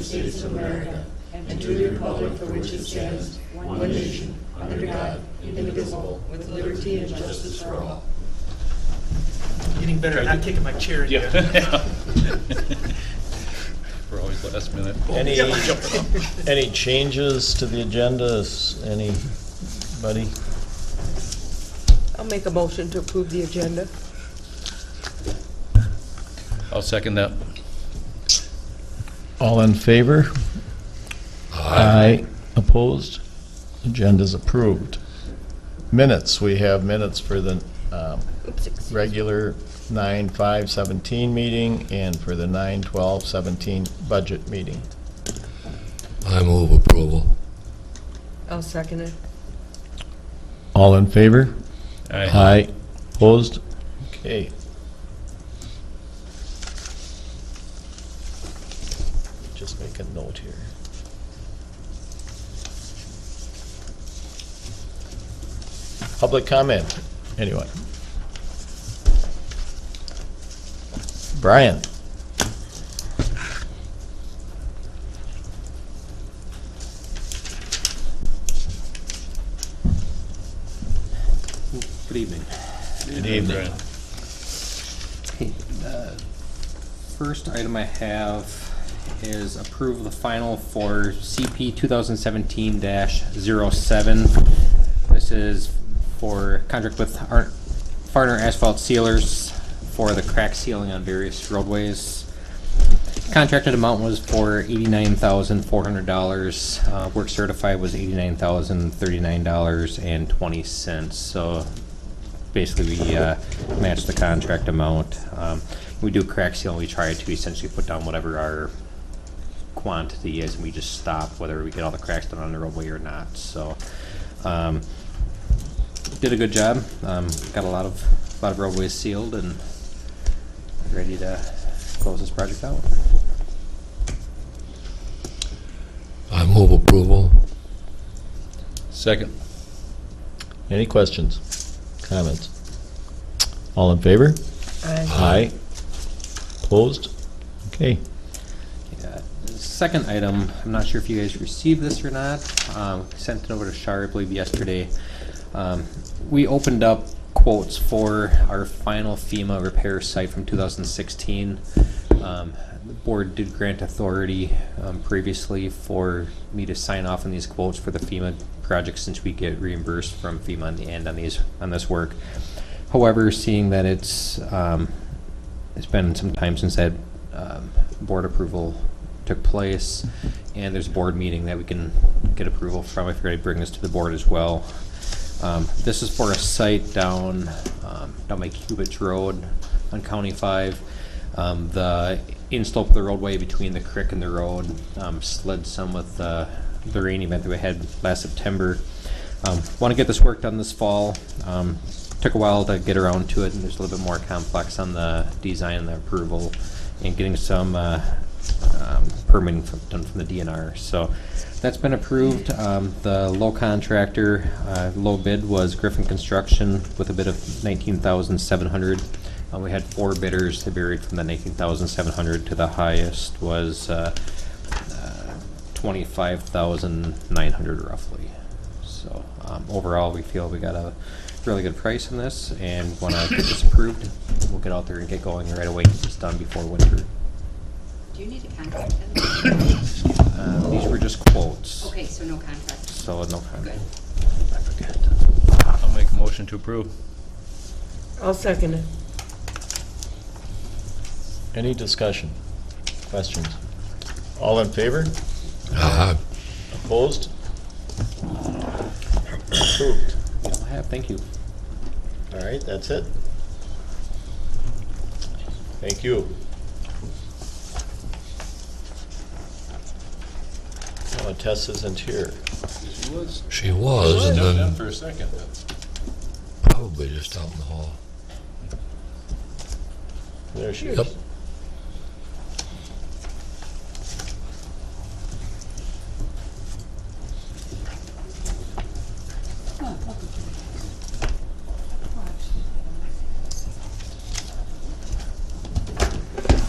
United States of America and to the republic for which it stands, one nation, under God, indivisible, with liberty and justice for all. Getting better at not kicking my chair in Yeah. there. We're always last minute. Any changes to the agenda? Anybody? I'll make a motion to approve the agenda. I'll second that. All in favor? Aye. Opposed? Agenda's approved. Minutes, we have minutes for the regular 9/5/17 meeting and for the 9/12/17 budget meeting. I move approval. I'll second it. All in favor? Aye. Opposed? Okay. Just make a note here. Public comment, anyone? Brian? Good evening. Good evening. Okay, the first item I have is approve the final for CP 2017-07. This is for contract with Farner Asphalt Sealers for the crack sealing on various roadways. Contracted amount was for $89,400. Work certified was $89,039.20. So basically, we match the contract amount. We do crack seal. We try to essentially put down whatever our quantity is, and we just stop whether we get all the cracks done on the roadway or not. So, did a good job. Got a lot of roadways sealed and ready to close this project out. I move approval. Second. Any questions, comments? All in favor? Aye. Opposed? Okay. Second item, I'm not sure if you guys received this or not. Sent it over to Shar, I believe, yesterday. We opened up quotes for our final FEMA repair site from 2016. The board did grant authority previously for me to sign off on these quotes for the FEMA project, since we get reimbursed from FEMA on the end on this work. However, seeing that it's been some time since that board approval took place, and there's a board meeting that we can get approval from, I figured I'd bring this to the board as well. This is for a site down by Cubits Road on County 5. The inslope of the roadway between the creek and the road slid some with the rain event that we had last September. Want to get this work done this fall. Took a while to get around to it, and there's a little bit more complex on the design and the approval, and getting some permitting done from the DNR. So that's been approved. The low contractor, low bid was Griffin Construction with a bid of $19,700. We had 4 bidders that varied from the $19,700 to the highest was $25,900 roughly. So overall, we feel we got a really good price on this, and want to get this approved. We'll get out there and get going right away. Get this done before winter. Do you need a contract? These were just quotes. Okay, so no contract. So no contract. Good. I forget. I'll make a motion to approve. I'll second it. Any discussion? Questions? All in favor? Aye. Opposed? Approved. I'll have. Thank you. All right, that's it. Thank you. Oh, Tess isn't here. She was, and then For a second. probably just out in the hall. There she is. Yep.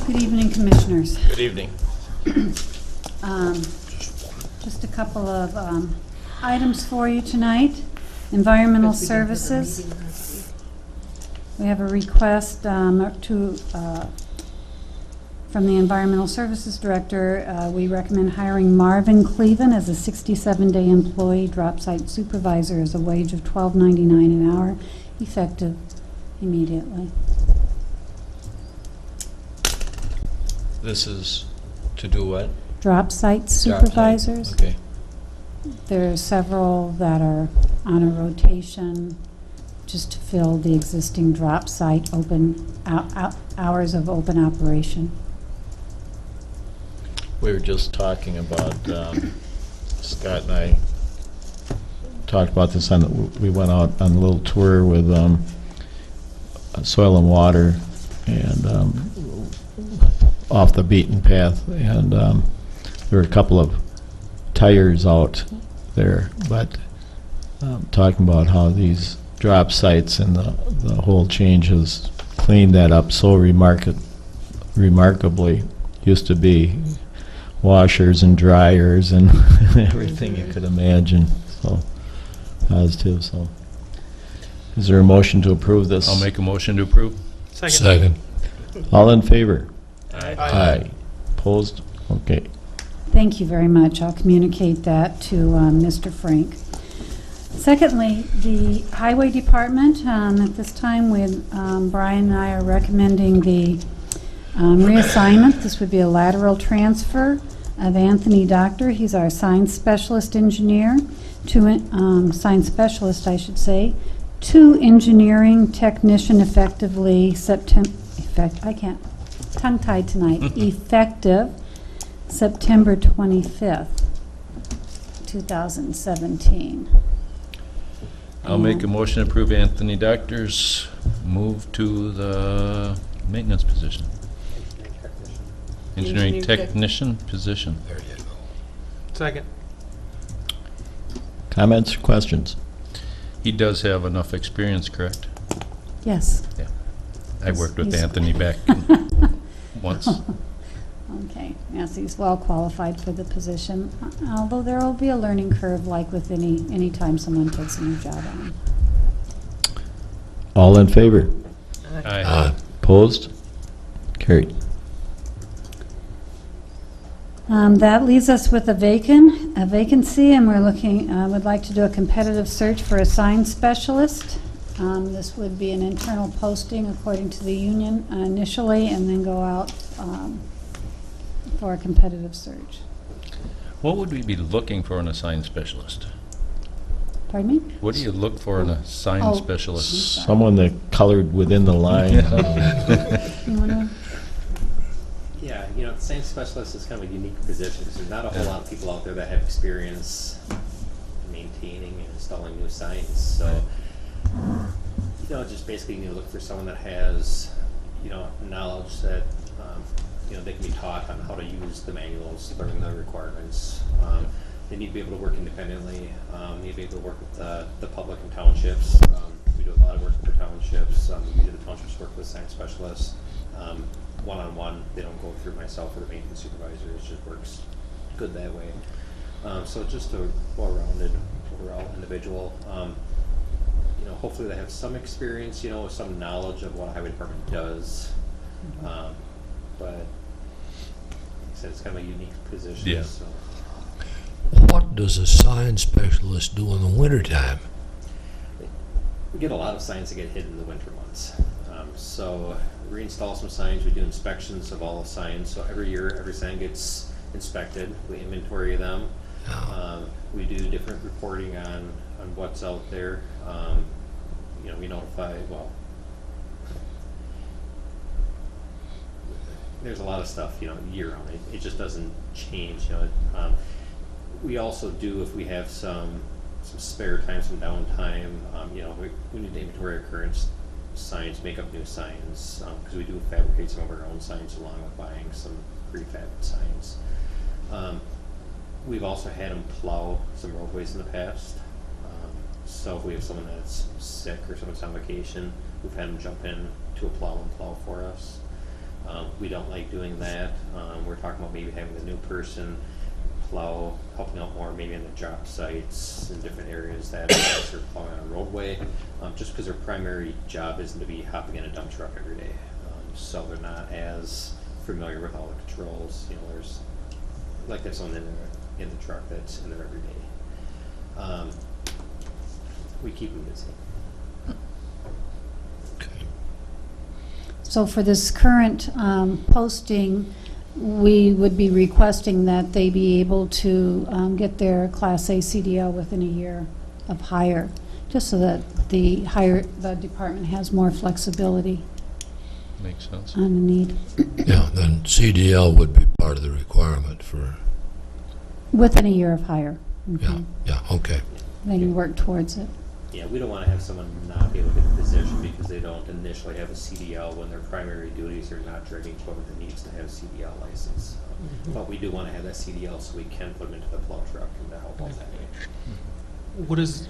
Good evening, Commissioners. Good evening. Just a couple of items for you tonight. Environmental Because we didn't have a Services. meeting last week. We have a request from the Environmental Services Director. We recommend hiring Marvin Cleven as a 67-day employee, drop site supervisor, as a wage of $12.99 an hour, effective immediately. This is to do what? Drop site Drop site. supervisors. Okay. There are several that are on a rotation just to fill the existing drop site hours of open operation. We were just talking about, Scott and I talked about this we went out on a little tour with Soil and Water and off the beaten path, and there were a couple of tires out there, but talking about how these drop sites and the whole change has cleaned that up so remarkably. Used to be washers and dryers and everything you could imagine, so positive. So is there a motion to approve this? I'll make a motion to approve. Second. All in favor? Aye. Opposed? Okay. Thank you very much. I'll communicate that to Mr. Frank. Secondly, the Highway Department, at this time, Brian and I are recommending the reassignment. This would be a lateral transfer of Anthony Doctor. He's our science specialist engineer, science specialist, I should say, to engineering technician effectively I can't, tongue-tied tonight, effective September 25th, 2017. I'll make a motion to approve Anthony Doctor's move to the maintenance position. Engineering Engineering tech- technician position. There you go. Second. Comments or questions? He does have enough experience, correct? Yes. I worked with He's- Anthony back once. Okay, yes, he's well qualified for the position, although there will be a learning curve like with any time someone takes a new job on. All in favor? Aye. Opposed? Carried. That leaves us with a vacancy, and we're would like to do a competitive search for a sign specialist. This would be an internal posting according to the union initially, and then go out for a competitive search. What would we be looking for in a sign specialist? Pardon me? What do you look for in a sign Oh, specialist? sorry. Someone that colored within the line. You wanna? Yeah, the science specialist is kind of a unique position because there's not a whole lot of people out there that have experience maintaining and installing new signs. So, just basically you need to look for someone that has, knowledge that, they can be taught on how to use the manuals, learn the requirements. They need to be able to work independently. Need to be able to work with the public and townships. We do a lot of work with the townships. Usually the townships work with science specialists. One-on-one, they don't go through myself or the maintenance supervisor. It just works good that way. So just a well-rounded overall individual. Hopefully they have some experience, some knowledge of what a highway department does. But like I said, it's kind of a unique position. Yeah. So. What does a sign specialist do in the wintertime? We get a lot of signs that get hit in the winter months. So we reinstall some signs. We do inspections of all the signs. So every year, every sign gets inspected. We inventory them. We do different reporting on what's out there. We notify, there's a lot of stuff, year round. It just doesn't change. We also do, if we have some spare time, some downtime, we need to inventory our current signs, make up new signs, because we do fabricate some of our own signs along with buying some prefab signs. We've also had them plow some roadways in the past. So if we have someone that's sick or someone's on vacation, we've had them jump in to a plow and plow for us. We don't like doing that. We're talking about maybe having the new person plow, helping out more maybe on the job sites in different areas that are plowing on a roadway, just because their primary job isn't to be hopping in a dump truck every day. So they're not as familiar with all the controls. You know, there's like there's someone in the truck that's in there every day. We keep them busy. So for this current posting, we would be requesting that they be able to get their Class A CDL within a year of hire, just so that the department has more flexibility Makes sense. on the need. Yeah, then CDL would be part of the requirement for, Within a year of hire. yeah, yeah, okay. Then you work towards it. Yeah, we don't want to have someone not be able to get the position because they don't initially have a CDL when their primary duties are not driving equipment that needs to have a CDL license. But we do want to have that CDL so we can put them into the plow truck and to help out that way. What is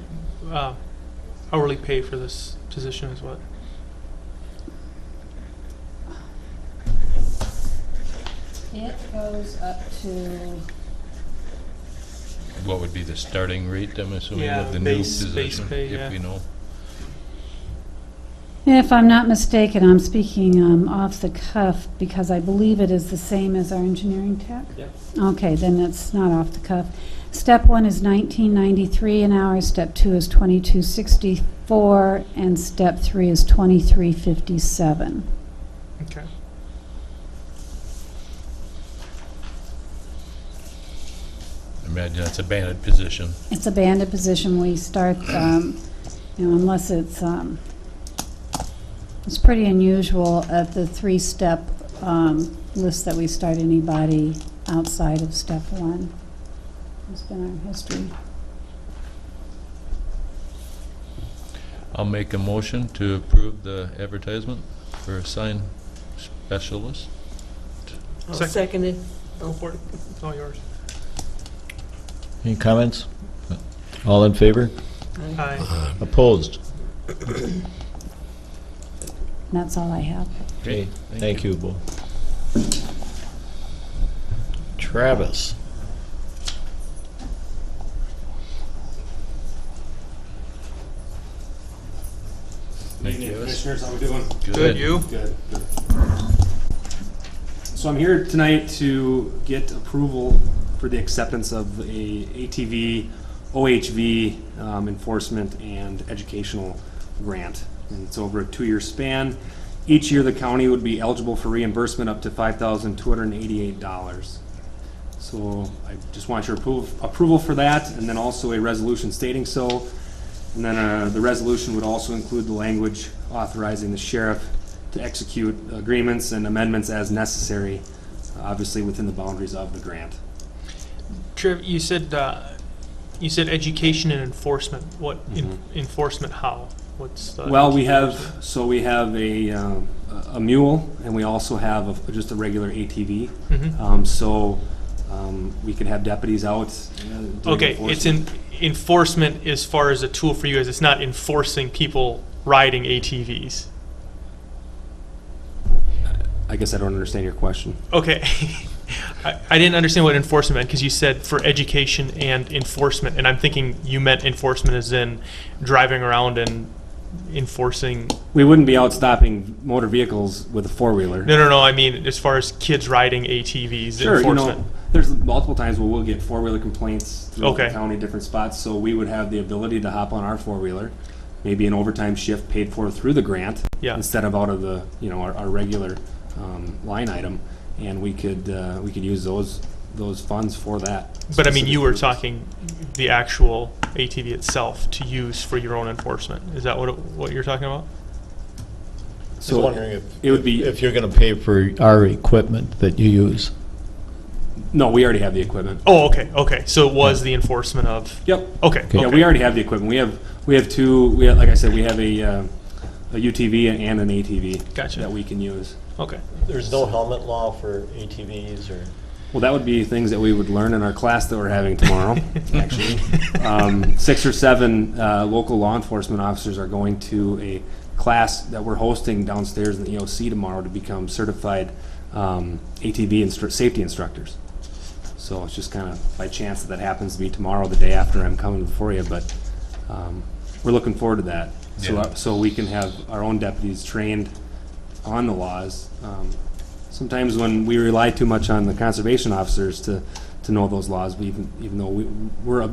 hourly pay for this position is what? It goes up to, What would be the starting rate, I'm assuming, Yeah, of the base- new base position, pay, yeah. if we know? if I'm not mistaken, I'm speaking off the cuff because I believe it is the same as our engineering tech. Yep. Okay, then it's not off the cuff. Step 1 is $19.93 an hour, step 2 is $22.64, and step 3 is $23.57. Okay. Imagine that's a banded position. It's a banded position. We start, unless it's pretty unusual at the 3-step list that we start anybody outside of step 1. It's been our history. I'll make a motion to approve the advertisement for a sign specialist. I'll Second. second it. Go for it. It's all yours. Any comments? All in favor? Aye. Opposed? That's all I have. Okay, thank you, Bo. Travis. Thank Evening, you. Commissioners, how we doing? Good, you? Good. So I'm here tonight to get approval for the acceptance of a ATV, OHV enforcement and educational grant. And it's over a 2-year span. Each year, the county would be eligible for reimbursement up to $5,288. So I just want your approval for that, and then also a resolution stating so. And then the resolution would also include the language authorizing the sheriff to execute agreements and amendments as necessary, obviously within the boundaries of the grant. Trev, you said education and enforcement. What enforcement? How? What's the Well, we have a mule, and we also have just a regular ATV. We could have deputies out. Doing Okay, it's enforcement. enforcement as far as a tool for you guys. It's not enforcing people riding ATVs. I guess I don't understand your question. Okay. I didn't understand what enforcement meant because you said for education and enforcement, and I'm thinking you meant enforcement as in driving around and enforcing. We wouldn't be out stopping motor vehicles with a four-wheeler. No. I mean, as far as kids riding ATVs, Sure, enforcement. there's multiple times where we'll get four-wheeler complaints throughout Okay. the county, different spots, so we would have the ability to hop on our four-wheeler, maybe an overtime shift paid for through the grant, Yeah. instead of out of the, our regular line item, and we could use those funds for that. But I mean, you were specific talking the actual ATV itself to use for your own enforcement. Is that what you're talking about? purpose. So wondering it would be if you're going to pay for our equipment that you use. no, we already have the equipment. Oh, okay. So it was the enforcement of. Yep. Okay. Yeah, we already have the equipment. We have two. Like I said, we have a UTV and an ATV Gotcha. that we can use. Okay. There's no helmet law for ATVs or? Well, that would be things that we would learn in our class that we're having tomorrow, actually. 6 or 7 local law enforcement officers are going to a class that we're hosting downstairs in the EOC tomorrow to become certified ATV safety instructors. So it's just kind of by chance that happens to be tomorrow, the day after I'm coming before you, but we're looking forward to that. So we can have our own deputies trained on the laws. Sometimes when we rely too much on the conservation officers to know those laws, even though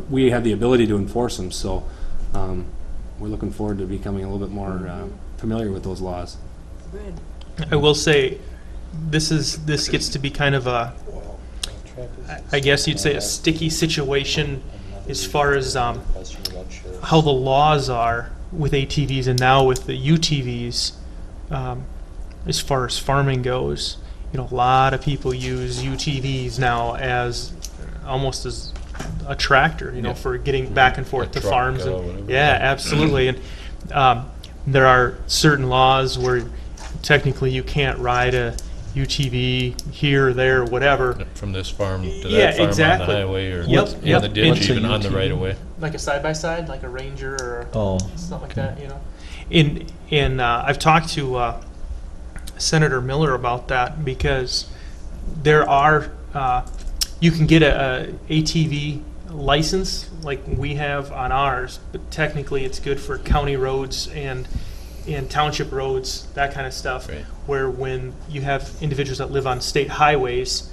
we have the ability to enforce them, so we're looking forward to becoming a little bit more familiar with those laws. I will say, this gets to be kind of a, I guess you'd say, a sticky situation as far as how the laws are with ATVs and now with the UTVs. As far as farming goes, a lot of people use UTVs now as almost as a tractor, for getting back and forth to truck, farms. whatever. Yeah, absolutely. And there are certain laws where technically you can't ride a UTV here or there, whatever. From this farm to Yeah, that farm exactly. on the highway or Yep, in yep. the ditch, What's a even on the UTV? right of way. Like a side-by-side, like a Ranger or Oh, something like that, I've talked to Senator Miller about that, because there are, you can get a ATV license like we have on ours, but technically it's good for county roads and township roads, that kind of stuff, Right. where when you have individuals that live on state highways,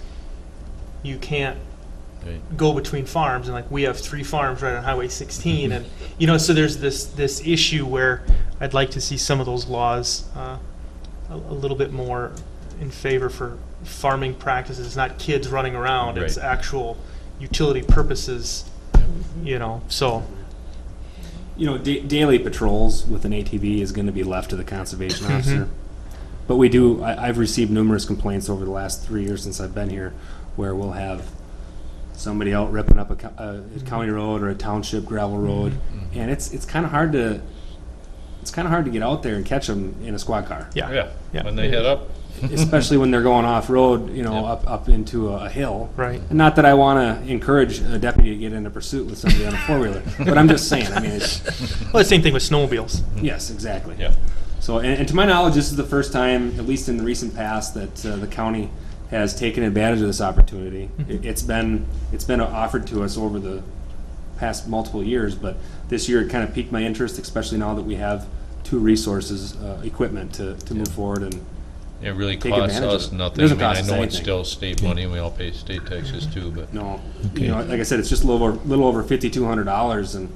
you can't Right. go between farms, and like we have 3 farms right on Highway 16, and so there's this issue where I'd like to see some of those laws a little bit more in favor for farming practices. It's not kids running around; it's Right. actual utility purposes. So Daily patrols with an ATV is going to be left to the conservation officer. But we do, I've received numerous complaints over the last 3 years since I've been here, where we'll have somebody out ripping up a county road or a township gravel road, and it's kind of hard to get out there and catch them in a squad car, yeah. When they head up. especially when they're going off road, up into a hill. Right. And not that I want to encourage a deputy to get into pursuit with somebody on a 4-wheeler, but I'm just saying. I mean, it's Well, the same thing with snowmobiles. yes, exactly. Yeah. So, and to my knowledge, this is the first time, at least in the recent past, that the county has taken advantage of this opportunity. It's been offered to us over the past multiple years, but this year it kind of piqued my interest, especially now that we have 2 resources, equipment to move forward and It really take costs advantage of us it. nothing. It doesn't I mean, cost I us know it's anything. still state money, and we all pay state taxes too, but no, Okay. like I said, it's just a little over $5,200, and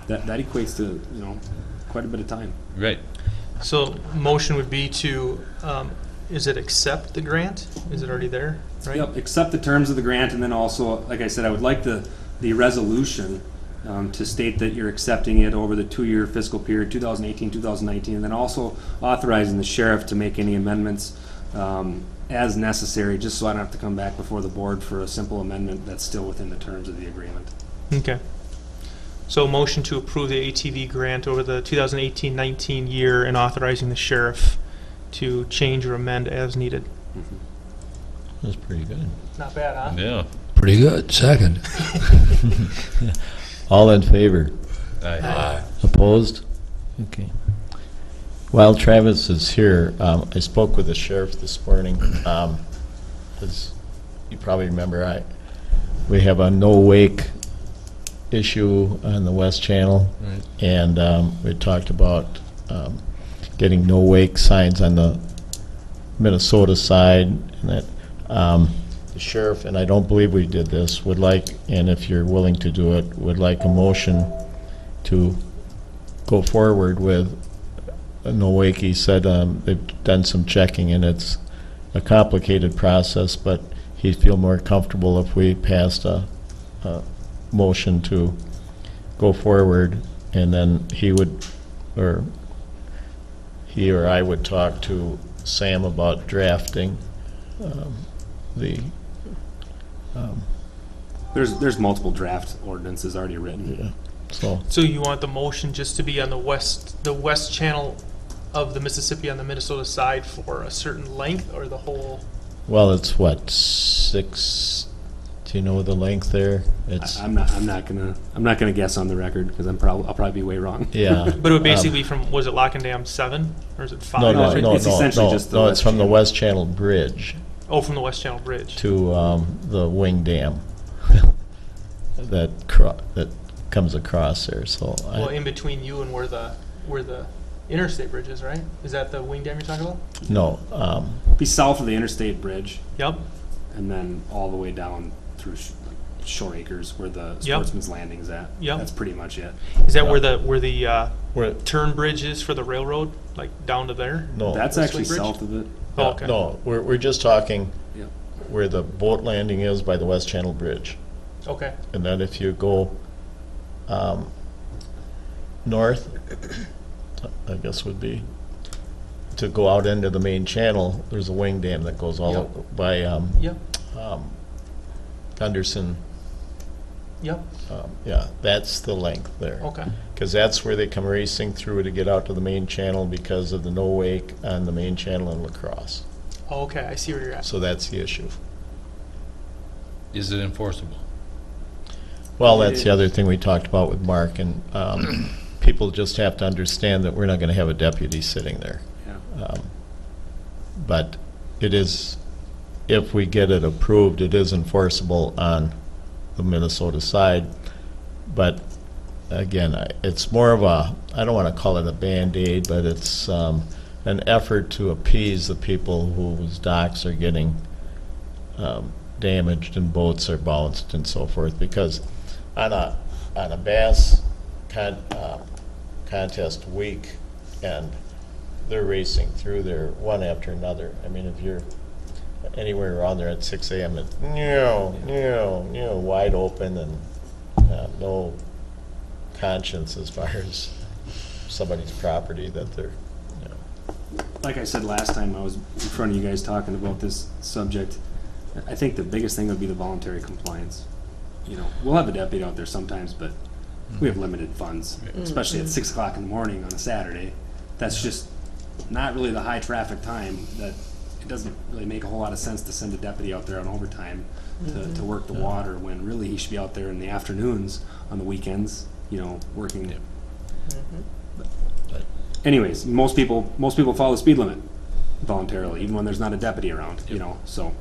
that equates to quite a bit of time. right. So motion would be to, is it accept the grant? Is it already there? Right. Yep, accept the terms of the grant, and then also, like I said, I would like the resolution to state that you're accepting it over the 2-year fiscal period, 2018, 2019, and then also authorizing the sheriff to make any amendments as necessary, just so I don't have to come back before the board for a simple amendment that's still within the terms of the agreement. Okay. So motion to approve the ATV grant over the 2018-19 year and authorizing the sheriff to change or amend as needed. that's pretty good. Not bad, huh? Yeah. Pretty good. Second. All in favor? Aye. Opposed? Okay. While Travis is here, I spoke with the sheriff this morning. As you probably remember, we have a no-wake issue on the West Channel, Right. and we talked about getting no-wake signs on the Minnesota side, and that the sheriff, and I don't believe we did this, would like, and if you're willing to do it, would like a motion to go forward with a no-wake. He said they've done some checking, and it's a complicated process, but he'd feel more comfortable if we passed a motion to go forward, and then he or I would talk to Sam about drafting the There's multiple draft ordinances already written. so So you want the motion just to be on the west channel of the Mississippi on the Minnesota side for a certain length, or the whole? well, it's what, 6? Do you know the length there? It's I'm not gonna guess on the record because I'll probably be way wrong. yeah. But it would basically be from, was it Lock and Dam 7 or is it 5? No, It's essentially just the no. West It's from the Channel. West Channel Bridge Oh, from the West Channel Bridge. to the Wing Dam. that comes across there, so. Well, in between you and where the interstate bridge is, right? Is that the wing dam you're talking about? No, Be south of the interstate bridge, Yep. and then all the way down through Shore Acres, where the Yep. Sportsman's Landing is at. Yep. That's pretty much it. Is that where the where, turn bridge is for the railroad, like down to there? no. That's Whistling actually Bridge? south of it. Oh, okay. No, we're just talking Yeah. where the boat landing is by the West Channel Bridge. Okay. And then if you go north, I guess would be, to go out into the main channel, there's a wing dam that goes all Yep. by Yep. Gunderson. Yep. Yeah, that's the length there. Okay. Because that's where they come racing through to get out to the main channel because of the no wake on the main channel in La Crosse. Oh, okay. I see where you're at. So that's the issue. Is it enforceable? Well, that's the other thing we talked about with Mark, and people just have to understand that we're not going to have a deputy sitting there. Yeah. But it is, if we get it approved, it is enforceable on the Minnesota side. But again, it's more of a, I don't want to call it a Band-Aid, but it's an effort to appease the people whose docks are getting damaged and boats are bounced and so forth. Because on a bass contest week, and they're racing through there one after another. I mean, if you're anywhere around there at 6 a.m., it's wide open and no conscience as far as somebody's property that they're, Like I said last time I was in front of you guys talking about this subject, I think the biggest thing would be the voluntary compliance. You know, we'll have a deputy out there sometimes, but we have limited funds, especially at 6 o'clock in the morning on a Saturday. That's just not really the high traffic time. That it doesn't really make a whole lot of sense to send a deputy out there on overtime to work the water when really he should be out there in the afternoons on the weekends, you know, working. But anyways, most people follow the speed limit voluntarily, even when there's not a deputy around, you know, so.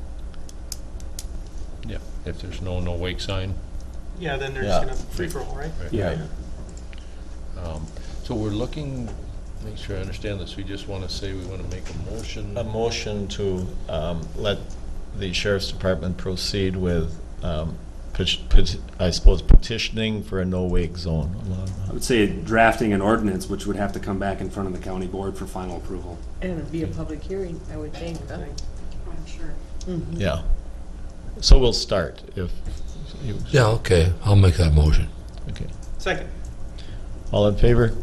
Yeah. If there's no wake sign. Yeah, then they're Yeah. just gonna free for all, right? Yeah. So we're looking, make sure I understand this, we just want to say we want to make a motion. a motion to let the sheriff's department proceed with, I suppose, petitioning for a no-wake zone. I would say drafting an ordinance which would have to come back in front of the county board for final approval. And it'd be a public hearing, I would think. Huh? I'm sure. Yeah. So we'll start if you. Yeah, okay, I'll make that motion. Okay. Second. All in favor?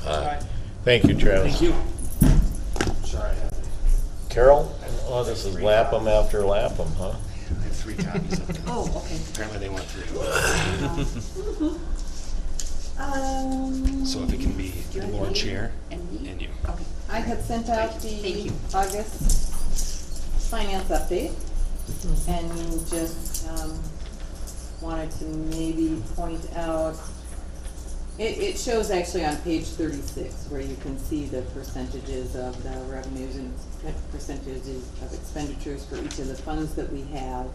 Aye. Thank you, Travis. Thank you. Sorry, I have Carol? Oh, this is Lapham after Lapham, huh? 3 copies of it. Oh, okay. Apparently they want 3. So if it can be do you the want board me chair and me? and you. Okay. I had sent out Thank the you. August finance update and just wanted to maybe point out, it shows actually on page 36 where you can see the percentages of the revenues and percentages of expenditures for each of the funds that we have.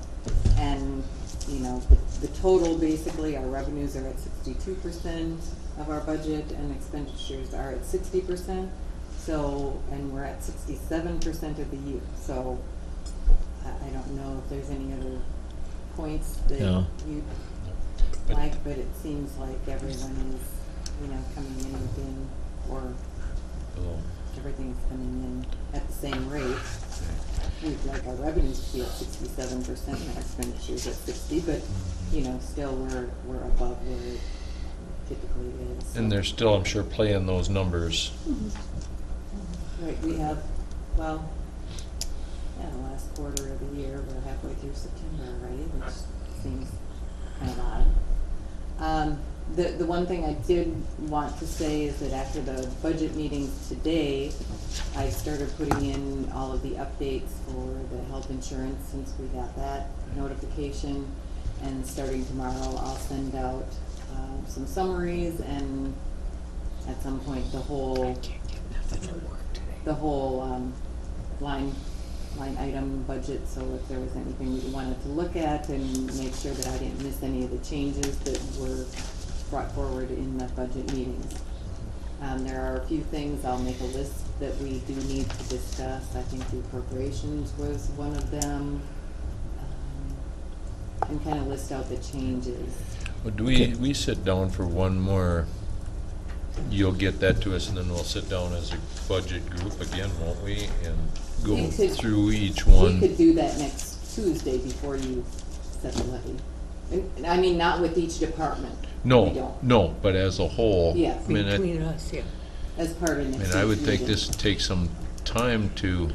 And, you know, the total, basically, our revenues are at 62% of our budget and expenditures are at 60%. So, and we're at 67% of the year. So I don't know if there's any other points that No. you'd like, but it seems like everyone is, you know, coming in within, or everything's coming in at the same rate. We'd like our revenues to be at 67% and our expenditures at 60%, but, you know, still we're above where it typically is. And they're still, I'm sure, playing those numbers. Right, we have, well, yeah, the last quarter of the year, we're halfway through September already, which seems kind of odd. The one thing I did want to say is that after the budget meetings today, I started putting in all of the updates for the health insurance since we got that notification. And starting tomorrow, I'll send out some summaries and at some point the whole line line item budget, so if there was anything we wanted to look at and make sure that I didn't miss any of the changes that were brought forward in the budget meetings. There are a few things, I'll make a list that we do need to discuss. I think the appropriations was one of them. And kind of list out the changes. Well, do we sit down for one more, you'll get that to us, and then we'll sit down as a budget group again, won't we? And go We could- through each one. We could do that next Tuesday before you set the levy. And, I mean, not with each department. We No, don't. no, but as a whole. Yeah. I mean, Between us, yeah. As part of I next mean, week's I would think meeting. this takes some time to,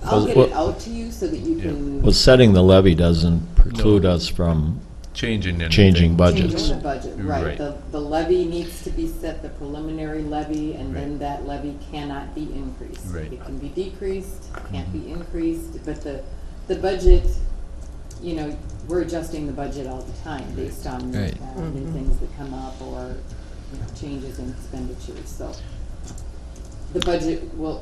I'll get Well, it out to you so that you Yeah. can Well, setting the levy doesn't preclude us from changing anything. changing change budgets. the budget, right. Right. The levy needs to be set, the preliminary levy, and then Right. that levy cannot be increased. Right. It can be decreased, can't be increased, but the budget, you know, we're adjusting the budget all the time based on Right. new things that come up or, you know, changes in expenditures, so. The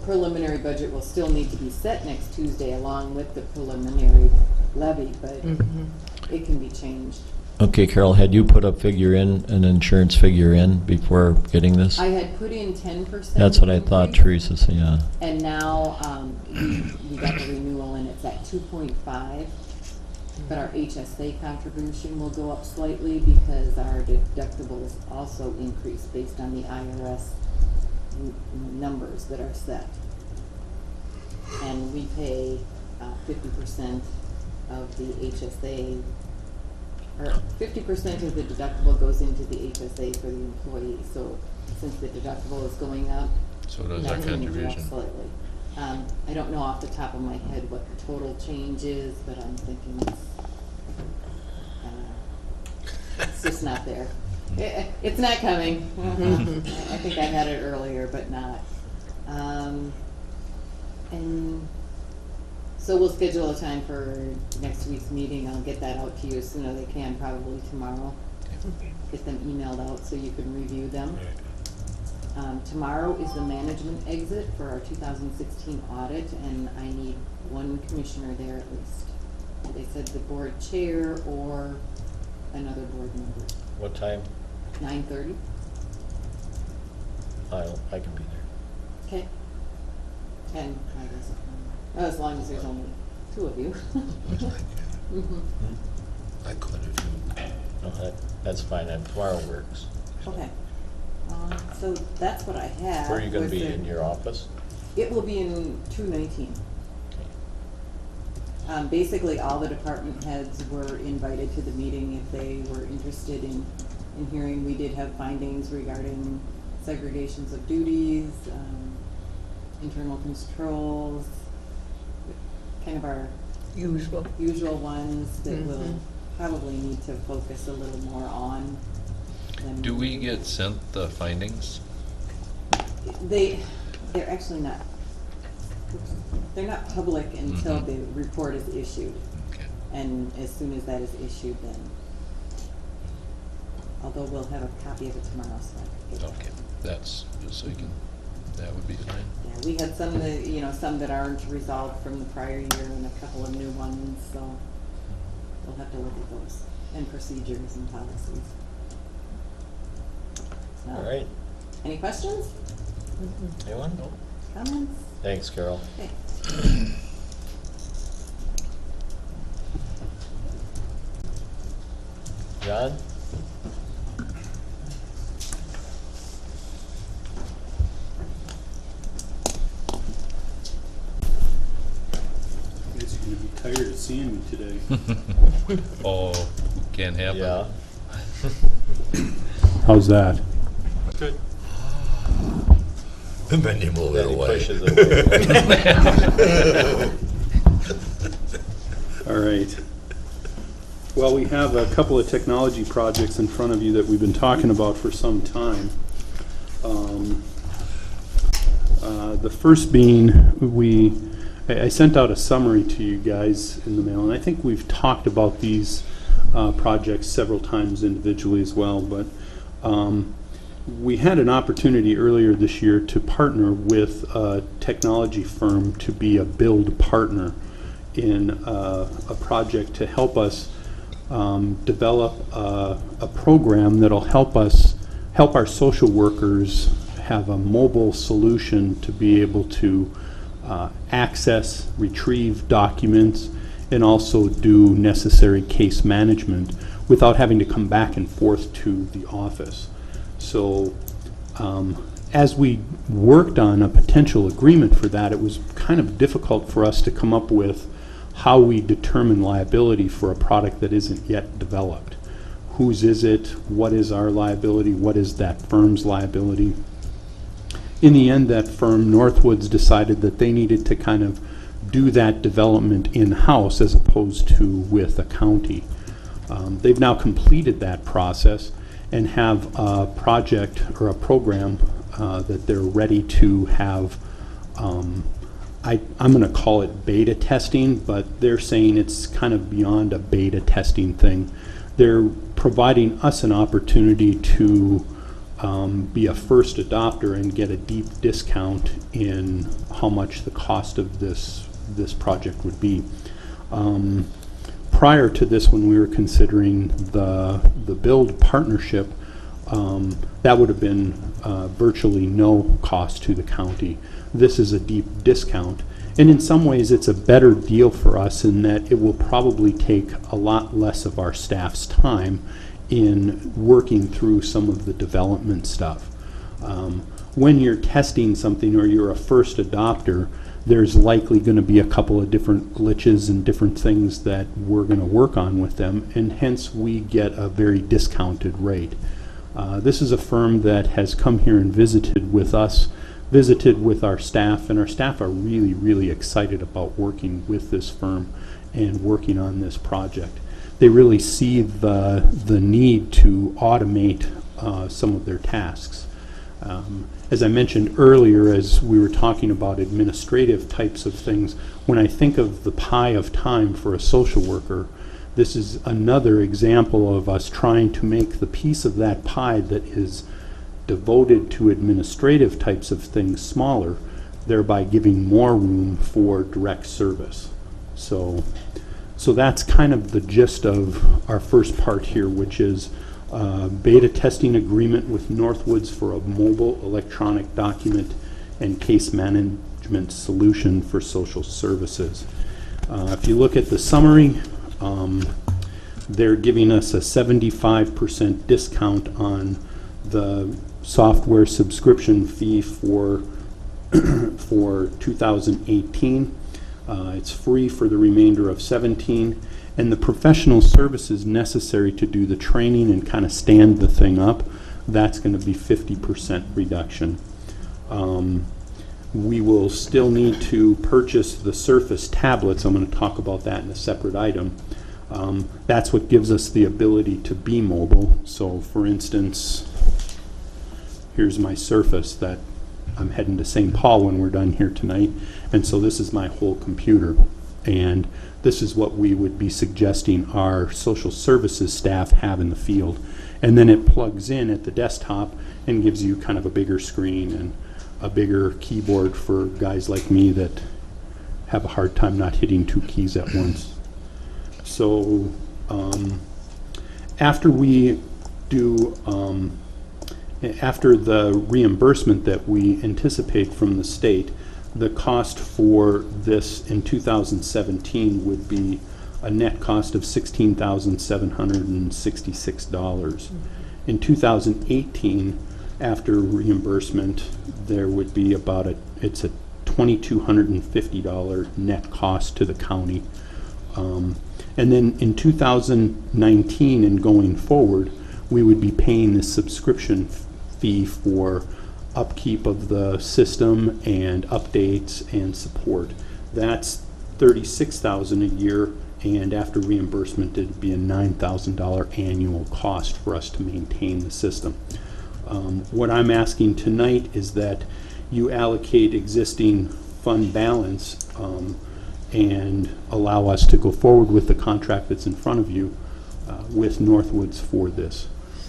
preliminary budget will still need to be set next Tuesday along with the preliminary levy, but it can be changed. Okay, Carol, had you put an insurance figure in before getting this? I had put in 10%. That's what I thought, increase, Teresa said, yeah. And now, we got the renewal and it's at 2.5. But our HSA contribution will go up slightly because our deductibles also increase based on the IRS numbers that are set. And we pay 50% of the HSA, or 50% of the deductible goes into the HSA for the employee. So since the deductible is going up, So does our that's going to go up contribution. slightly. I don't know off the top of my head what the total change is, but I'm thinking it's just not there. It's not coming. I think I had it earlier, but not. And so we'll schedule a time for next week's meeting. I'll get that out to you as soon as I can, probably tomorrow. Get them emailed out so you can review them. Tomorrow is the management exit for our 2016 audit, and I need one commissioner there at least. They said the board chair or another board member. What time? 9:30? I can be there. Okay. 10, I guess. As long as there's only 2 of you. Mhm. I could have. No, that's fine, tomorrow works. Okay. So that's what I have. Where are you gonna Was be, there- in your office? It will be in 219. Basically, all the department heads were invited to the meeting if they were interested in hearing. We did have findings regarding segregations of duties, internal controls, kind of our usual ones that we'll probably need to focus a little more on. than Do we get sent the findings? They're actually not, they're not public until the report is issued. Okay. And as soon as that is issued, then, although we'll have a copy of it tomorrow, so I can get Okay, that's, just so you can, that would be fine. Yeah, we had some that, some that aren't resolved from the prior year and a couple of new ones, so we'll have to look at those and procedures and policies. So, All right. Any questions? Anyone? No. Comments? Thanks, Carol. Okay. John? You guys are gonna be tired of seeing me today. Oh, can't happen. Yeah. How's that? Good. And then you move it Then he away. pushes it away. All right. Well, we have a couple of technology projects in front of you that we've been talking about for some time. The first being, I sent out a summary to you guys in the mail, and I think we've talked about these projects several times individually as well, but we had an opportunity earlier this year to partner with a technology firm to be a build partner in a project to help us develop a program that'll help our social workers have a mobile solution to be able to access, retrieve documents, and also do necessary case management without having to come back and forth to the office. So as we worked on a potential agreement for that, it was kind of difficult for us to come up with how we determine liability for a product that isn't yet developed. Whose is it? What is our liability? What is that firm's liability? In the end, that firm, Northwoods, decided that they needed to kind of do that development in-house as opposed to with a county. They've now completed that process and have a project or a program that they're ready to have. I'm going to call it beta testing, but they're saying it's kind of beyond a beta testing thing. They're providing us an opportunity to be a first adopter and get a deep discount in how much the cost of this project would be. Prior to this, when we were considering the build partnership, that would have been virtually no cost to the county. This is a deep discount, and in some ways it's a better deal for us in that it will probably take a lot less of our staff's time in working through some of the development stuff. When you're testing something or you're a first adopter, there's likely going to be a couple of different glitches and different things that we're going to work on with them, and hence we get a very discounted rate. This is a firm that has come here and visited with us, visited with our staff, and our staff are really, really excited about working with this firm and working on this project. They really see the need to automate some of their tasks. As I mentioned earlier, as we were talking about administrative types of things, when I think of the pie of time for a social worker, this is another example of us trying to make the piece of that pie that is devoted to administrative types of things smaller, thereby giving more room for direct service. So that's kind of the gist of our first part here, which is beta testing agreement with Northwoods for a mobile electronic document and case management solution for social services. If you look at the summary, they're giving us a 75% discount on the software subscription fee for 2018. It's free for the remainder of 17, and the professional services necessary to do the training and kind of stand the thing up, that's going to be 50% reduction. We will still need to purchase the Surface tablets. I'm going to talk about that in a separate item. That's what gives us the ability to be mobile. So for instance, here's my Surface that I'm heading to St. Paul when we're done here tonight, and so this is my whole computer, and this is what we would be suggesting our social services staff have in the field. And then it plugs in at the desktop and gives you kind of a bigger screen and a bigger keyboard for guys like me that have a hard time not hitting two keys at once. So after we do after the reimbursement that we anticipate from the state, the cost for this in 2017 would be a net cost of $16,766. In 2018, after reimbursement, there would be about it's a $2,250 net cost to the county. And then in 2019 and going forward, we would be paying this subscription fee for upkeep of the system and updates and support. That's $36,000 a year, and after reimbursement it'd be a $9,000 annual cost for us to maintain the system. What I'm asking tonight is that you allocate existing fund balance and allow us to go forward with the contract that's in front of you with Northwoods for this.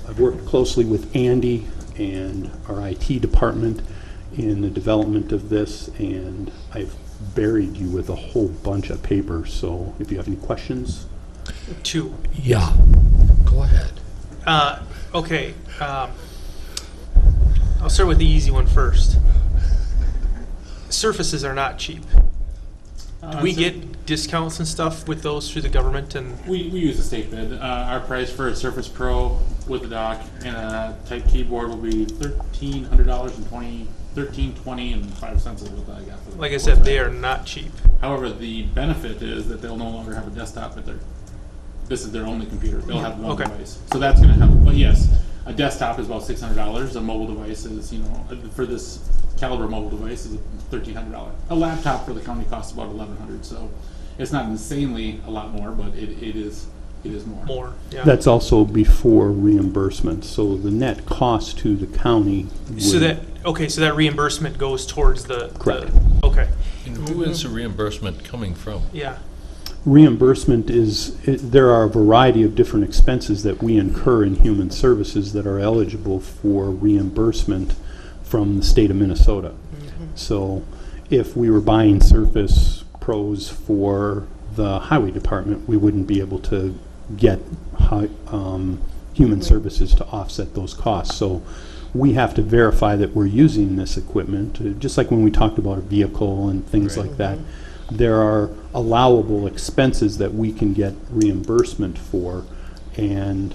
I've worked closely with Andy and our IT department in the development of this, and I've buried you with a whole bunch of paper, so if you have any questions. Two. Yeah. Go ahead. Okay. I'll start with the easy one first. Surfaces are not cheap. Do we get discounts and stuff with those through the government? And We use a state bid. Our price for a Surface Pro with a dock and a type keyboard will be $1,300 and 5 cents is what I got. For the like I said, they are not cheap. However, the benefit is that they'll no longer have a desktop this is their only computer. They'll have one Okay. device. So that's going to help. But yes, a desktop is about $600. A mobile device is, for this caliber mobile device is $1,300. A laptop for the county costs about $1,100. So it's not insanely a lot more, but it is more. More. Yeah. That's also before reimbursement, so the net cost to the county So would- so that reimbursement goes towards the. Correct. Okay. And who is the reimbursement coming from? Yeah. Reimbursement there are a variety of different expenses that we incur in human services that are eligible for reimbursement from the state of Minnesota. So if we were buying Surface Pros for the highway department, we wouldn't be able to get human services to offset those costs. So we have to verify that we're using this equipment, just like when we talked about a vehicle and things like that. There are allowable expenses that we can get reimbursement for, and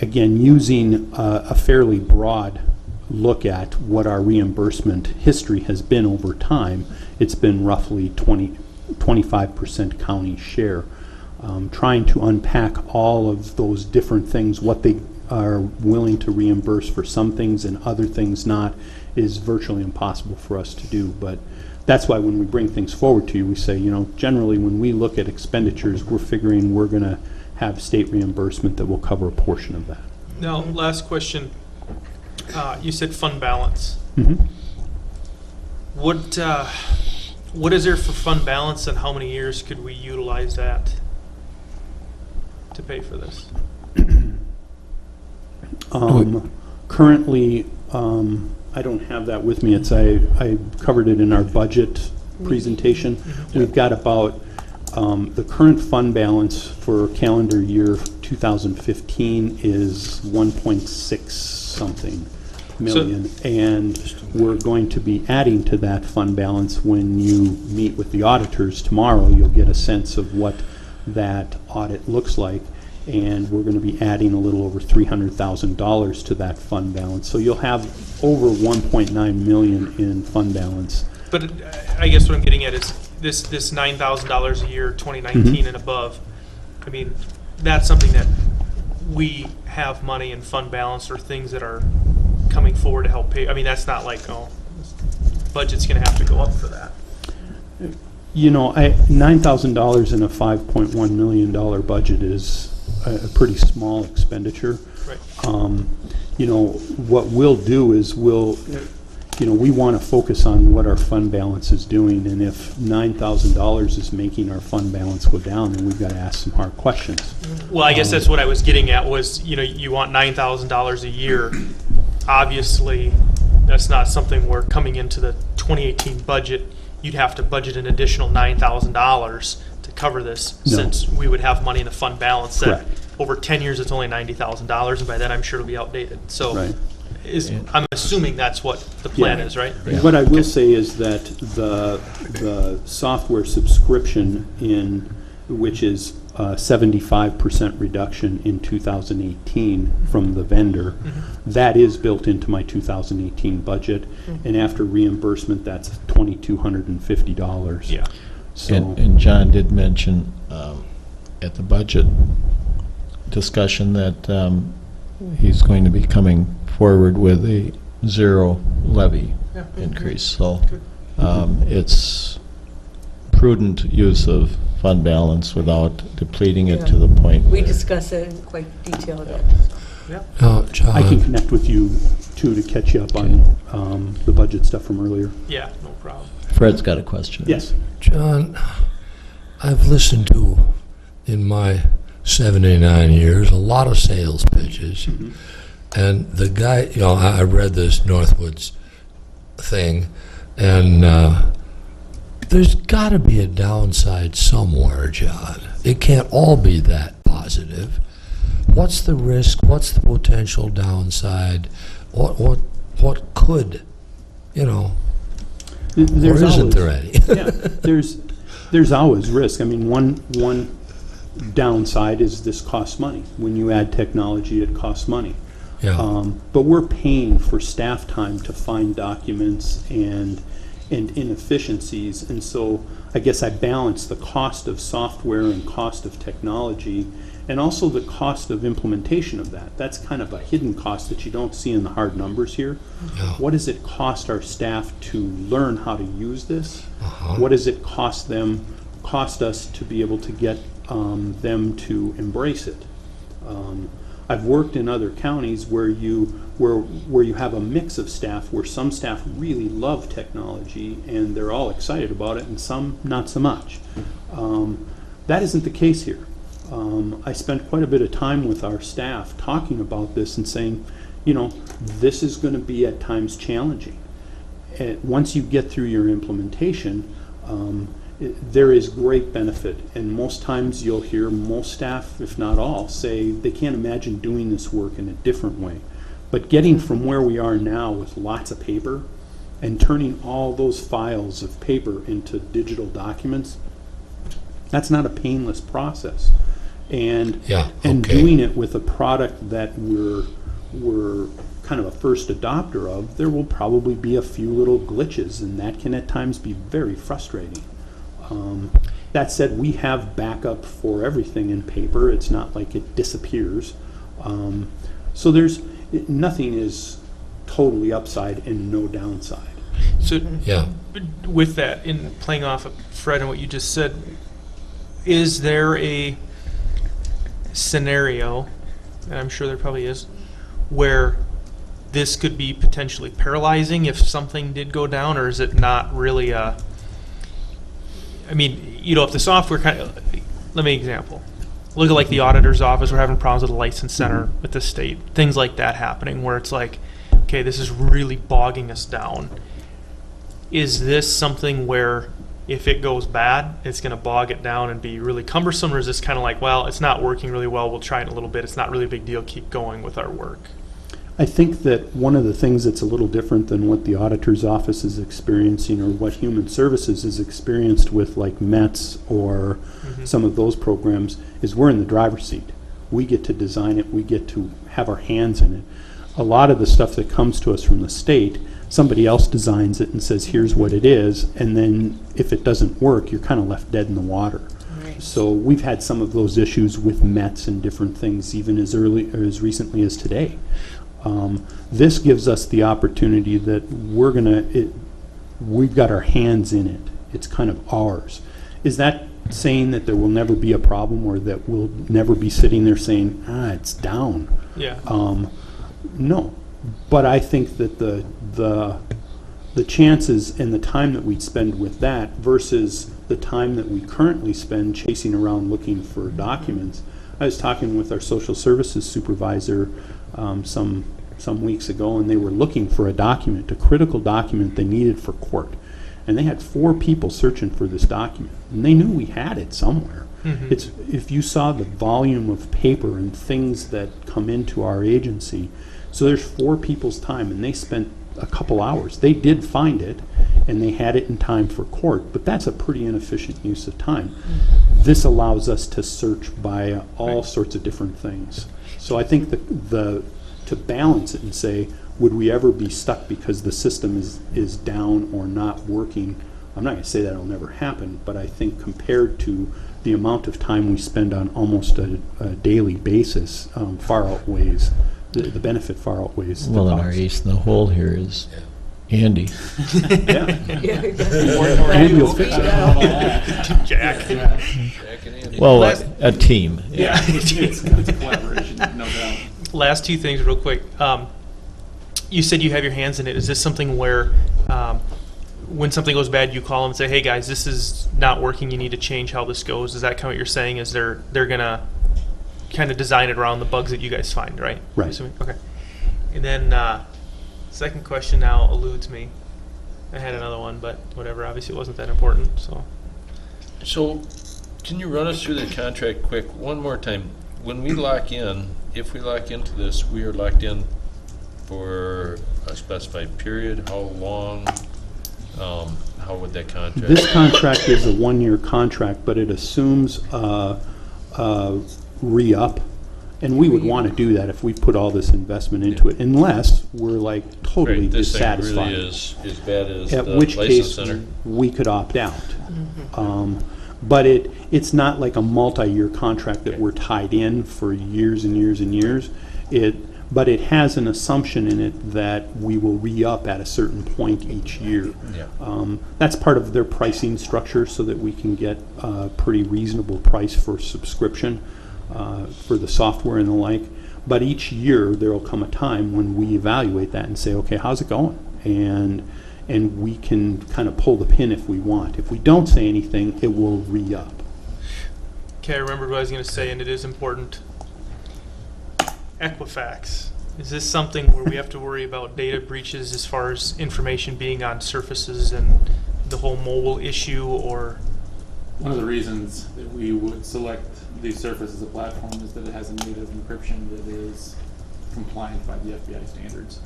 again, using a fairly broad look at what our reimbursement history has been over time, it's been roughly 25% county share. Trying to unpack all of those different things, what they are willing to reimburse for some things and other things not, is virtually impossible for us to do. But that's why when we bring things forward to you, we say, generally when we look at expenditures, we're figuring we're going to have state reimbursement that will cover a portion of that. Now, last question. You said fund balance. Mhm. What is there for fund balance, and how many years could we utilize that to pay for this? Currently, I don't have that with me. I covered it in our budget presentation. We've got about the current fund balance for calendar year 2015 is 1.6 something million, and we're going to be adding to that fund balance. When you meet with the auditors tomorrow, you'll get a sense of what that audit looks like, and we're going to be adding a little over $300,000 to that fund balance. So you'll have over 1.9 million in fund balance. But I guess what I'm getting at is this $9,000 a year, 2019 and above. I mean, that's something that we have money in fund balance, or things that are coming forward to help pay. I mean, that's not like, budget's going to have to go up for that. $9,000 in a $5.1 million budget is a pretty small expenditure. Right. What we'll do is we want to focus on what our fund balance is doing, and if $9,000 is making our fund balance go down, then we've got to ask some hard questions. Well, I guess that's what I was getting at was, you want $9,000 a year. Obviously, that's not something where coming into the 2018 budget, you'd have to budget an additional $9,000 to cover this, No. since we would have money in the fund balance that Correct. over 10 years it's only $90,000, and by then I'm sure it'll be outdated. So Right. I'm assuming that's what the plan Yeah. is, right? What I will say is that the software subscription which is a 75% reduction in 2018 from the vendor, that is built into my 2018 budget, and after reimbursement, that's $2,250. Yeah. So, And John did mention at the budget discussion that he's going to be coming forward with a zero levy increase. So it's prudent use of fund balance without depleting it to the point. We where- discussed it in quite detail. John, I can connect with you too to catch you up on the budget stuff from earlier. Yeah, no problem. Fred's got a question. Yes. John, I've listened to, in my 79 years, a lot of sales pitches. And the guy, I read this Northwoods thing, and there's got to be a downside somewhere, John. It can't all be that positive. What's the risk? What's the potential downside? What could, or isn't there any? Yeah, there's always risk. I mean, one downside is this costs money. When you add technology, it costs money. Yeah. But we're paying for staff time to find documents and inefficiencies, and so I guess I balance the cost of software and cost of technology, and also the cost of implementation of that. That's kind of a hidden cost that you don't see in the hard numbers here. Yeah. What does it cost our staff to learn how to use this? Uh-huh. What does it cost us to be able to get them to embrace it? I've worked in other counties where you have a mix of staff, where some staff really love technology and they're all excited about it, and some not so much. That isn't the case here. I spent quite a bit of time with our staff talking about this and saying, this is going to be at times challenging. Once you get through your implementation, there is great benefit, and most times you'll hear most staff, if not all, say they can't imagine doing this work in a different way. But getting from where we are now with lots of paper and turning all those files of paper into digital documents, that's not a painless process. And doing it with a product that we're kind of a first adopter of, there will probably be a few little glitches, and that can at times be very frustrating. That said, we have backup for everything in paper. It's not like it disappears. So nothing is totally upside and no downside. So, Yeah. with that, in playing off of Fred and what you just said, is there a scenario, and I'm sure there probably is, where this could be potentially paralyzing if something did go down, or is it not really a... I mean, if the software let me example. Look at like the auditor's office, we're having problems with the license center with the state, things like that happening where it's like, okay, this is really bogging us down. Is this something where if it goes bad, it's going to bog it down and be really cumbersome, or is this kind of like, well, it's not working really well, we'll try it a little bit, it's not really a big deal, keep going with our work? I think that one of the things that's a little different than what the auditor's office is experiencing, or what human services is experienced with like METS or some of those programs, is we're in the driver's seat. We get to design it, we get to have our hands in it. A lot of the stuff that comes to us from the state, somebody else designs it and says, here's what it is, and then if it doesn't work, you're kind of left dead in the water. So we've had some of those issues with METS and different things even as recently as today. This gives us the opportunity that we've got our hands in it. It's kind of ours. Is that saying that there will never be a problem, or that we'll never be sitting there saying, it's down? Yeah. No. But I think that the chances and the time that we spend with that versus the time that we currently spend chasing around looking for documents. I was talking with our social services supervisor some weeks ago, and they were looking for a critical document they needed for court. And they had 4 people searching for this document. And they knew we had it somewhere. If you saw the volume of paper and things that come into our agency, so there's 4 people's time, and they spent a couple hours. They did find it, and they had it in time for court, but that's a pretty inefficient use of time. This allows us to search by all sorts of different things. So I think to balance it and say, would we ever be stuck because the system is down or not working? I'm not going to say that'll never happen, but I think compared to the amount of time we spend on almost a daily basis, far outweighs the benefit far outweighs the Well, cost. and our ace in the hole here is Andy. Yeah. Andy will fix it. Jack. Well, Last- a team. Yeah, it's a collaboration, no doubt. Last 2 things real quick. You said you have your hands in it. Is this something where when something goes bad, you call them and say, hey guys, this is not working, you need to change how this goes? Is that kind of what you're saying? Is they're going to kind of design it around the bugs that you guys find, right? Right. Assuming? Okay. And then second question now eludes me. I had another one, but whatever, obviously it wasn't that important, so. So, can you run us through the contract quick, one more time? When we lock in, if we lock into this, we are locked in for a specified period, how long, how would that contract? This contract is a one-year contract, but it assumes re-up, and we would want to do that if we put all this investment into it, unless we're like totally Right, this thing dissatisfied. really is as bad as At the which license case, center. we could opt out. But it's not like a multi-year contract that we're tied in for years and years and years. But it has an assumption in it that we will re-up at a certain point each year. Yeah. That's part of their pricing structure so that we can get a pretty reasonable price for subscription for the software and the like. But each year, there will come a time when we evaluate that and say, okay, how's it going? And we can kind of pull the pin if we want. If we don't say anything, it will re-up. Okay, I remembered what I was gonna say, and it is important. Equifax, is this something where we have to worry about data breaches as far as information being on surfaces and the whole mobile issue, or? One of the reasons that we would select the Surface as a platform is that it has a native encryption that is compliant by the FBI standards.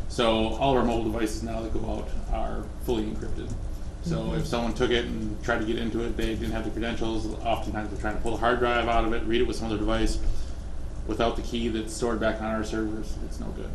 So all of our mobile devices now that go out are fully encrypted. So if someone took it and tried to get into it, they didn't have the credentials, oftentimes they're trying to pull the hard drive out of it, read it with some other device. Without the key that's stored back on our servers, it's no good.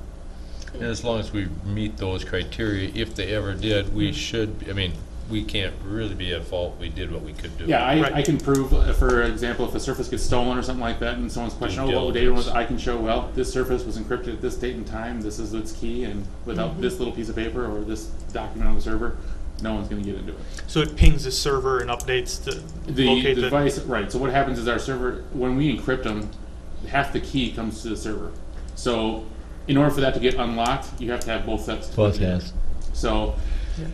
And as long as we meet those criteria, if they ever did, we should, I mean, we can't really be at fault. We did what we could do. Yeah, Right. I can prove, for example, if a Surface gets stolen or something like that, and someone's questioning, oh, what data was, I can show, well, this Surface was encrypted at this date and time, this is its key, and without this little piece of paper or this document on the server, no one's going to get into it. So it pings the server and updates to The locate the. device, right, so what happens is our server, when we encrypt them, half the key comes to the server. So in order for that to get unlocked, you have to have both sets. Both hands. So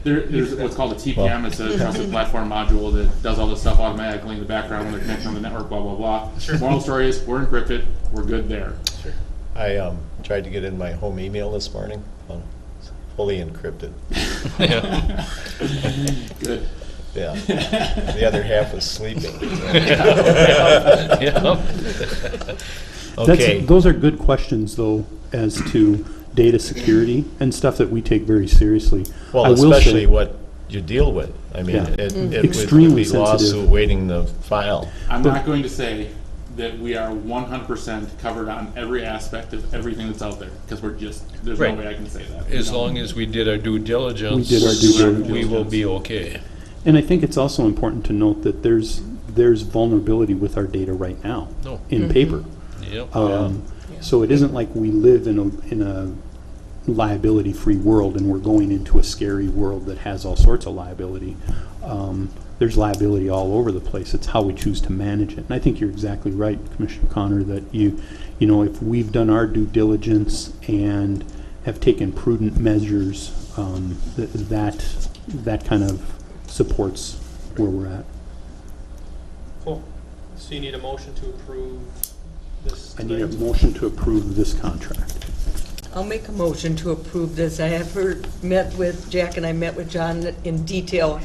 there's what's called a TPM, it's a trusted platform module that does all this stuff automatically in the background when they're connected on the network, blah, blah, blah. Moral story is, we're encrypted, we're good there. Sure. I tried to get in my home email this morning, fully encrypted. Yeah. Good. Yeah. The other half was sleeping. Okay. Those are good questions, though, as to data security and stuff that we take very seriously. I Well, will especially say- what you deal with. I mean, Yeah. it would Extremely be lawsuit sensitive. waiting to file. I'm not going to say that we are 100% covered on every aspect of everything that's out there, because we're just, there's no Right. way I can say that. As you know? long as we did our due diligence. We did our due diligence. We will be okay. And I think it's also important to note that there's vulnerability with our data right now No. in paper. Yep. So it isn't like we live in a liability-free world and we're going into a scary world that has all sorts of liability. There's liability all over the place. It's how we choose to manage it. And I think you're exactly right, Commissioner Connor, that you know, if we've done our due diligence and have taken prudent measures, that kind of supports where we're at. Cool. So you need a motion to approve this I need a tonight? motion to approve this contract. I'll make a motion to approve this. I have Jack and I met with John in detail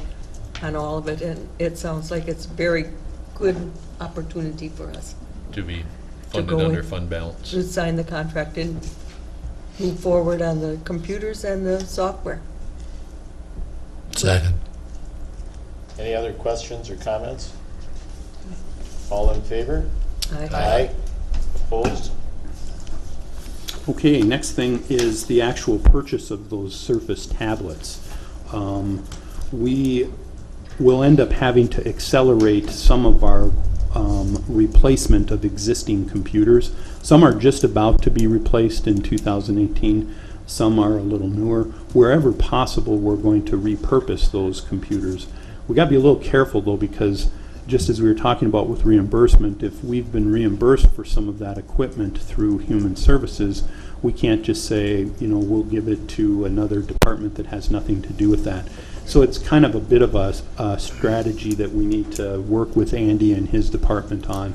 on all of it, and it sounds like it's a very good opportunity for us To be To funded go under in. fund balance. to sign the contract and move forward on the computers and the software. Second. Any other questions or comments? All in favor? Aye. Opposed? Okay, next thing is the actual purchase of those Surface tablets. We will end up having to accelerate some of our replacement of existing computers. Some are just about to be replaced in 2018. Some are a little newer. Wherever possible, we're going to repurpose those computers. We got to be a little careful, though, because just as we were talking about with reimbursement, if we've been reimbursed for some of that equipment through Human Services, we can't just say, you know, we'll give it to another department that has nothing to do with that. So it's kind of a bit of a strategy that we need to work with Andy and his department on.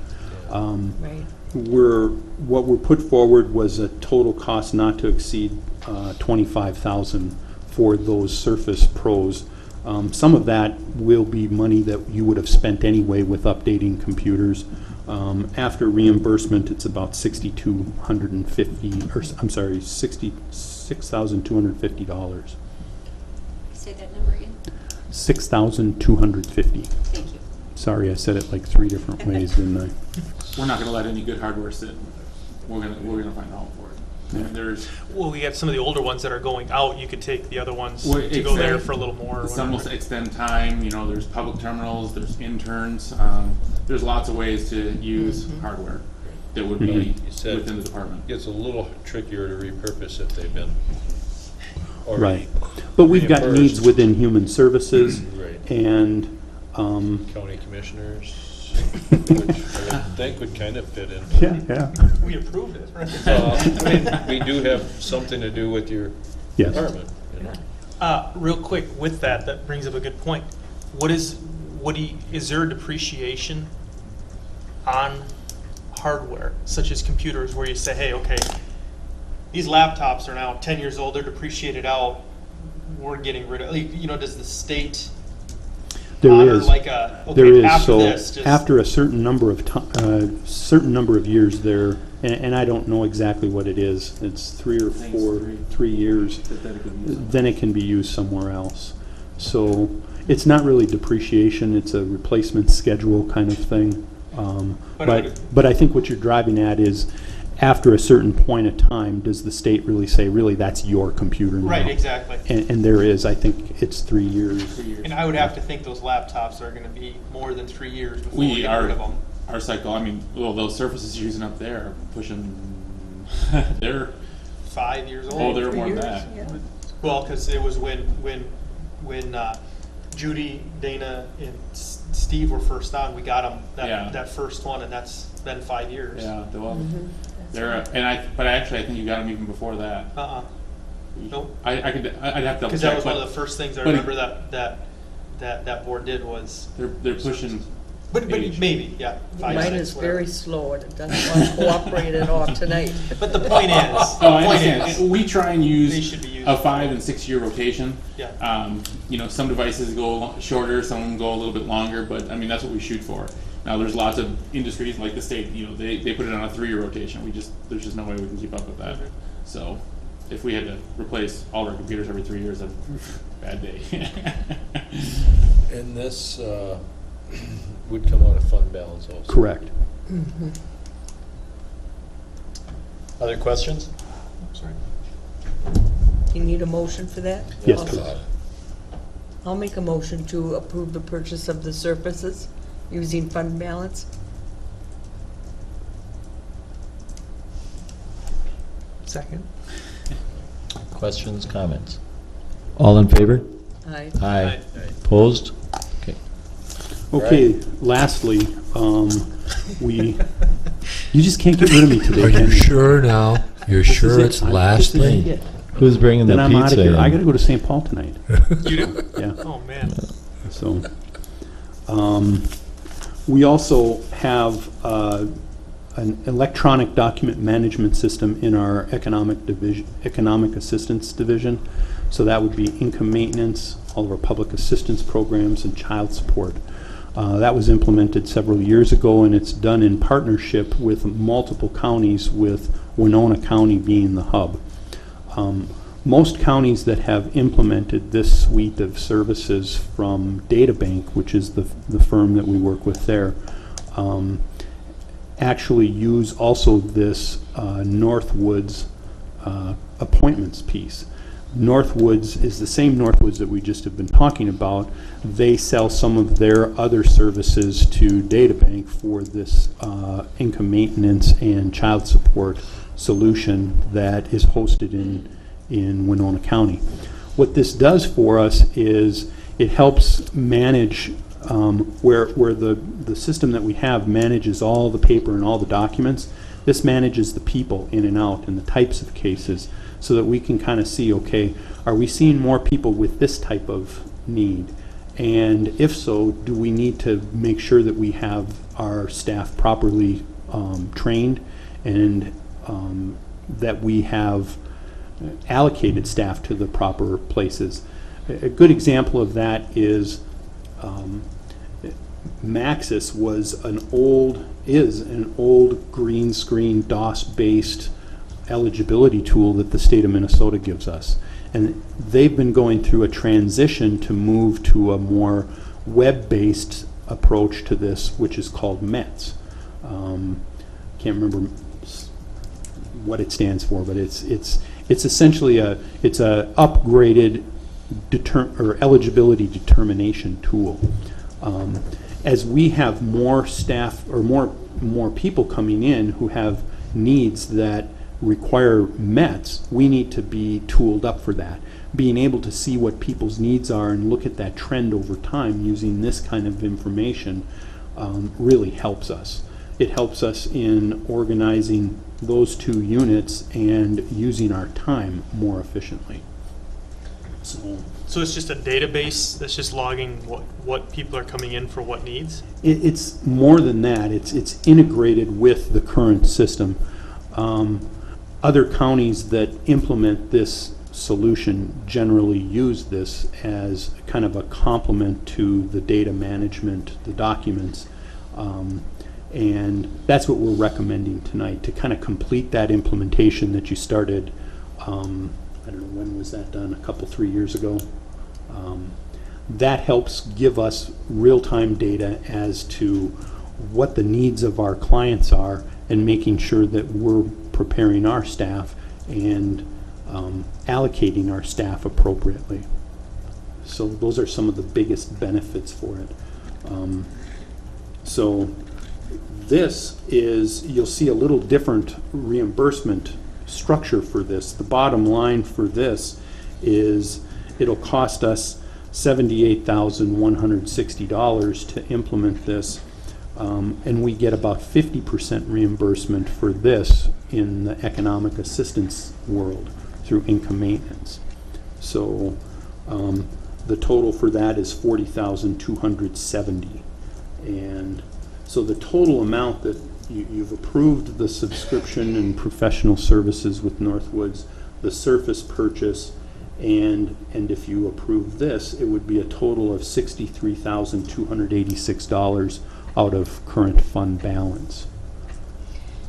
Right. What we're put forward was a total cost not to exceed $25,000 for those Surface Pros. Some of that will be money that you would have spent anyway with updating computers. After reimbursement, it's about $6,250, or I'm sorry, $66,250. Say that number again. $6,250. Thank you. Sorry, I said it like 3 different ways, didn't I? We're not gonna let any good hardware sit. We're gonna find a home for it. And there's, Well, we got some of the older ones that are going out. You could take the other ones Well, to go there extend- for a little more. Or some will whatever. extend time, you know, there's public terminals, there's interns, there's lots of ways to use hardware that would be You said- within the department. It's a little trickier to repurpose if they've been Right. already But we've got reimbursed. needs within human services Right. and, County commissioners, which I would think would kind of fit in. yeah. We approved it, right? So, I mean, we do have something to do with your Yes. department, you know? Real quick, with that, that brings up a good point. Is there a depreciation on hardware, such as computers, where you say, hey, okay, these laptops are now 10 years old, they're depreciated out, we're getting rid of, you know, does the state There honor is. like a, There okay, is. after So this, just. after a certain number of certain number of years there, and I don't know exactly what it is, it's 3 or think 4, it's 3 years, That could be something. then it can be used somewhere else. So it's not really depreciation, it's a replacement schedule kind of thing. But I think what you're driving at is, after a certain point of time, does the state really say, really, that's your computer now? Right, exactly. And there is, I think it's 3 years. 3 years. And I would have to think those laptops are going to be more than 3 years before we We get are, rid of them. our cycle, I mean, well, those surfaces you're using up there are pushing, they're, 5 years old. oh, they're 3 more than years, that. yeah. Well, because it was when Judy, Dana, and Steve were first on, we got them Yeah. that first one, and that's been 5 years. Yeah, well, they're, but I think you got them even before that. Nope. I'd have to double Because that check, was one of but the first things I but it- remember that board did was. they're pushing. But age. maybe, yeah. 5, Mine 6, is whatever. very slow and it doesn't want to cooperate at all tonight. But the point is, Oh, I understand. We try and They use should be used a for 5 and 6 year rotation. Yeah. You know, some devices go shorter, some of them go a little bit longer, but I mean, that's what we shoot for. Now, there's lots of industries like the state, you know, they put it on a 3-year rotation. There's just no way we can keep up with that. So if we had to replace all our computers every 3 years, that'd be a bad day. And this would come out of fund balance also. Correct. Other questions? Sorry. You need a motion for that? Yes, I'll- please. I'll make a motion to approve the purchase of the surfaces using fund balance. Second. Questions, comments? All in favor? Aye. Aye. Opposed? Okay. Okay, lastly, you just can't get rid of me today, Are can you sure now? You're This is sure it. it's This is lastly? it. Who's bringing the Then I'm out of pizza here. in? I gotta go to St. Paul tonight, You do? yeah. Oh, man. So, we also have an electronic document management system in our economic assistance division. So that would be income maintenance, all of our public assistance programs, and child support. That was implemented several years ago, and it's done in partnership with multiple counties, with Winona County being the hub. Most counties that have implemented this suite of services from DataBank, which is the firm that we work with there, actually use also this Northwoods appointments piece. Northwoods is the same Northwoods that we just have been talking about. They sell some of their other services to DataBank for this income maintenance and child support solution that is hosted in Winona County. What this does for us is it helps manage where the system that we have manages all the paper and all the documents. This manages the people in and out and the types of cases, so that we can kind of see, okay, are we seeing more people with this type of need? And if so, do we need to make sure that we have our staff properly trained, and that we have allocated staff to the proper places. A good example of that is Maxis is an old green screen DOS-based eligibility tool that the state of Minnesota gives us. And they've been going through a transition to move to a more web-based approach to this, which is called METS. Can't remember what it stands for, but it's essentially a upgraded eligibility determination tool. As we have more staff or more people coming in who have needs that require METS, we need to be tooled up for that. Being able to see what people's needs are and look at that trend over time using this kind of information really helps us. It helps us in organizing those two units and using our time more efficiently. So it's just a database that's just logging what people are coming in for what needs? It's more than that. It's integrated with the current system. Other counties that implement this solution generally use this as kind of a complement to the data management, the documents. And that's what we're recommending tonight, to kind of complete that implementation that you started, I don't know, when was that done? A couple, 3 years ago. That helps give us real-time data as to what the needs of our clients are and making sure that we're preparing our staff and allocating our staff appropriately. So those are some of the biggest benefits for it. So this is, you'll see a little different reimbursement structure for this. The bottom line for this is it'll cost us $78,160 to implement this, and we get about 50% reimbursement for this in the economic assistance world through income maintenance. So the total for that is $40,270, and so the total amount that you've approved the subscription and professional services with Northwoods, the Surface purchase, and if you approve this, it would be a total of $63,286 out of current fund balance.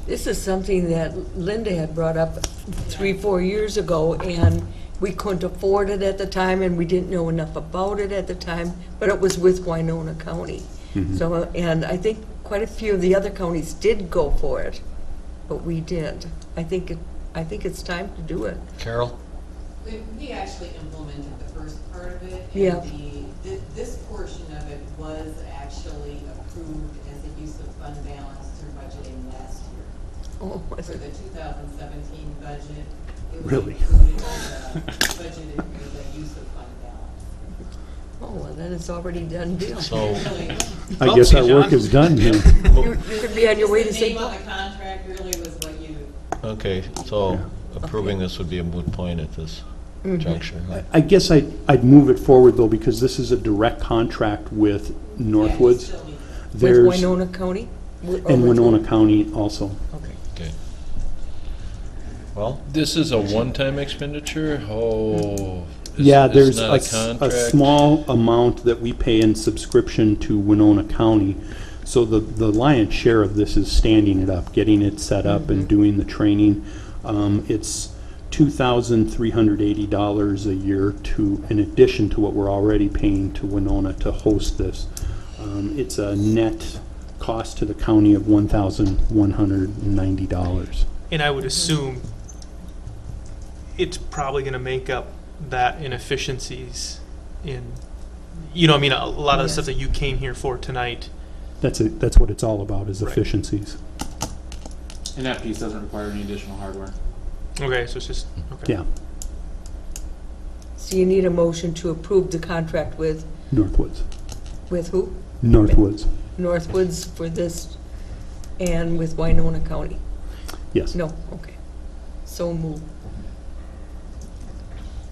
This is something that Linda had brought up 3-4 years ago, and we couldn't afford it at the time, and we didn't know enough about it at the time, but it was with Winona County. Mhm. So, and I think quite a few of the other counties did go for it, but we did. I think it's time to do it. Carol? We actually implemented the first part of it. Yeah. And this portion of it was actually approved as a use of fund balance through budgeting last year. Oh, was For it? the 2017 budget, it was Really? included as budgeted for the use of fund balance. Oh, well, then it's already done deal. So- Really, I guess our work is done here. You could be on your way to the say, name on the contract really was what you, Okay, so approving this would be a moot point at this juncture. huh? I guess I'd move it forward though, because this is a direct contract with Northwoods. still need with There's, Winona County? and Winona County also. Okay. Okay. Well, This is a one-time expenditure? Oh. Yeah, it's there's not a contract? small amount that we pay in subscription to Winona County. So the lion's share of this is standing it up, getting it set up and doing the training. It's $2,380 a year in addition to what we're already paying to Winona to host this. It's a net cost to the county of $1,190. And I would assume it's probably going to make up that inefficiencies in, you know, I mean, a lot of the stuff that you came here for tonight. That's what it's all about, is Right. efficiencies. And that piece doesn't require any additional hardware. Okay, so it's just, okay. Yeah, So you need a motion to approve the contract with Northwoods. who? Northwoods, Northwoods for this, and with Winona County? yes. No, okay. So move.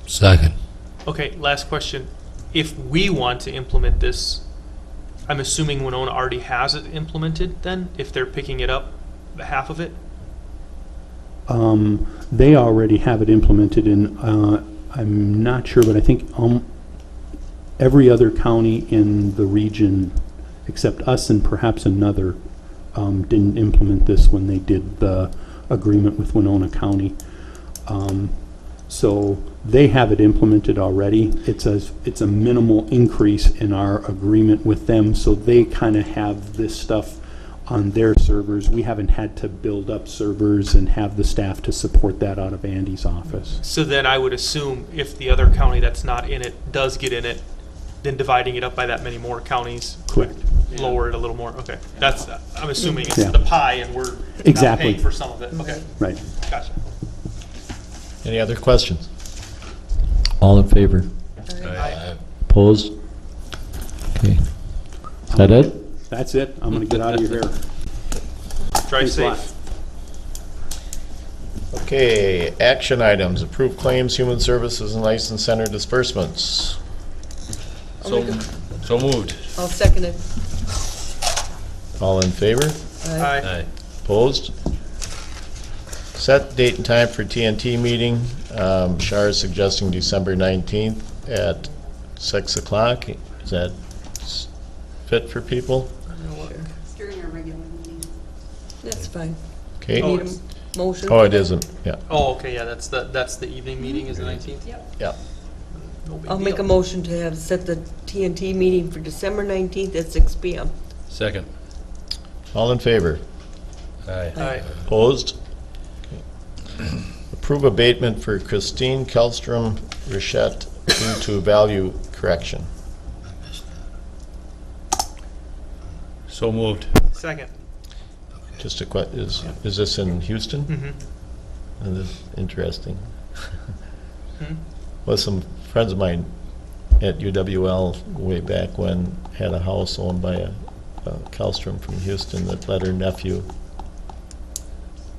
Second. Okay, last question. If we want to implement this, I'm assuming Winona already has it implemented then, if they're picking it up, half of it? they already have it implemented in, I'm not sure, but I think every other county in the region, except us and perhaps another, didn't implement this when they did the agreement with Winona County. So they have it implemented already. It's a minimal increase in our agreement with them, so they kind of have this stuff on their servers. We haven't had to build up servers and have the staff to support that out of Andy's office. So then I would assume if the other county that's not in it does get in it, then dividing it up by that many more counties Correct. lower it a little more. Okay, that's, I'm assuming it's Yeah. the pie and we're not Exactly. paying for some of it. Okay, Right. gotcha. Any other questions? All in favor? Aye. Opposed? Okay. Is that it? That's it. I'm going to get out of your hair. Drive Thanks a lot. safe. Okay, action items, approved claims, human services, and license center disbursements. So moved. I'll second it. All in favor? Aye. Aye. Opposed? Set date and time for TNT meeting. Shar is suggesting December 19th at 6 o'clock. Is that fit for people? During our regular meeting. That's fine. Okay. Need a motion? Oh, for it that? isn't, yeah. Oh, okay, yeah, that's the evening meeting is the 19th? Yep. Yeah. No big I'll make a deal. motion to have set the TNT meeting for December 19th at 6 PM. Second. All in favor? Aye. Aye. Opposed? Okay. Approve abatement for Christine Kellstrom Richette due to value correction. So moved. Second. Just a is this in Houston? Mm-hmm. And this is interesting. Hmm? Well, some friends of mine at UWL way back when had a house owned by a Kellstrom from Houston that let her nephew.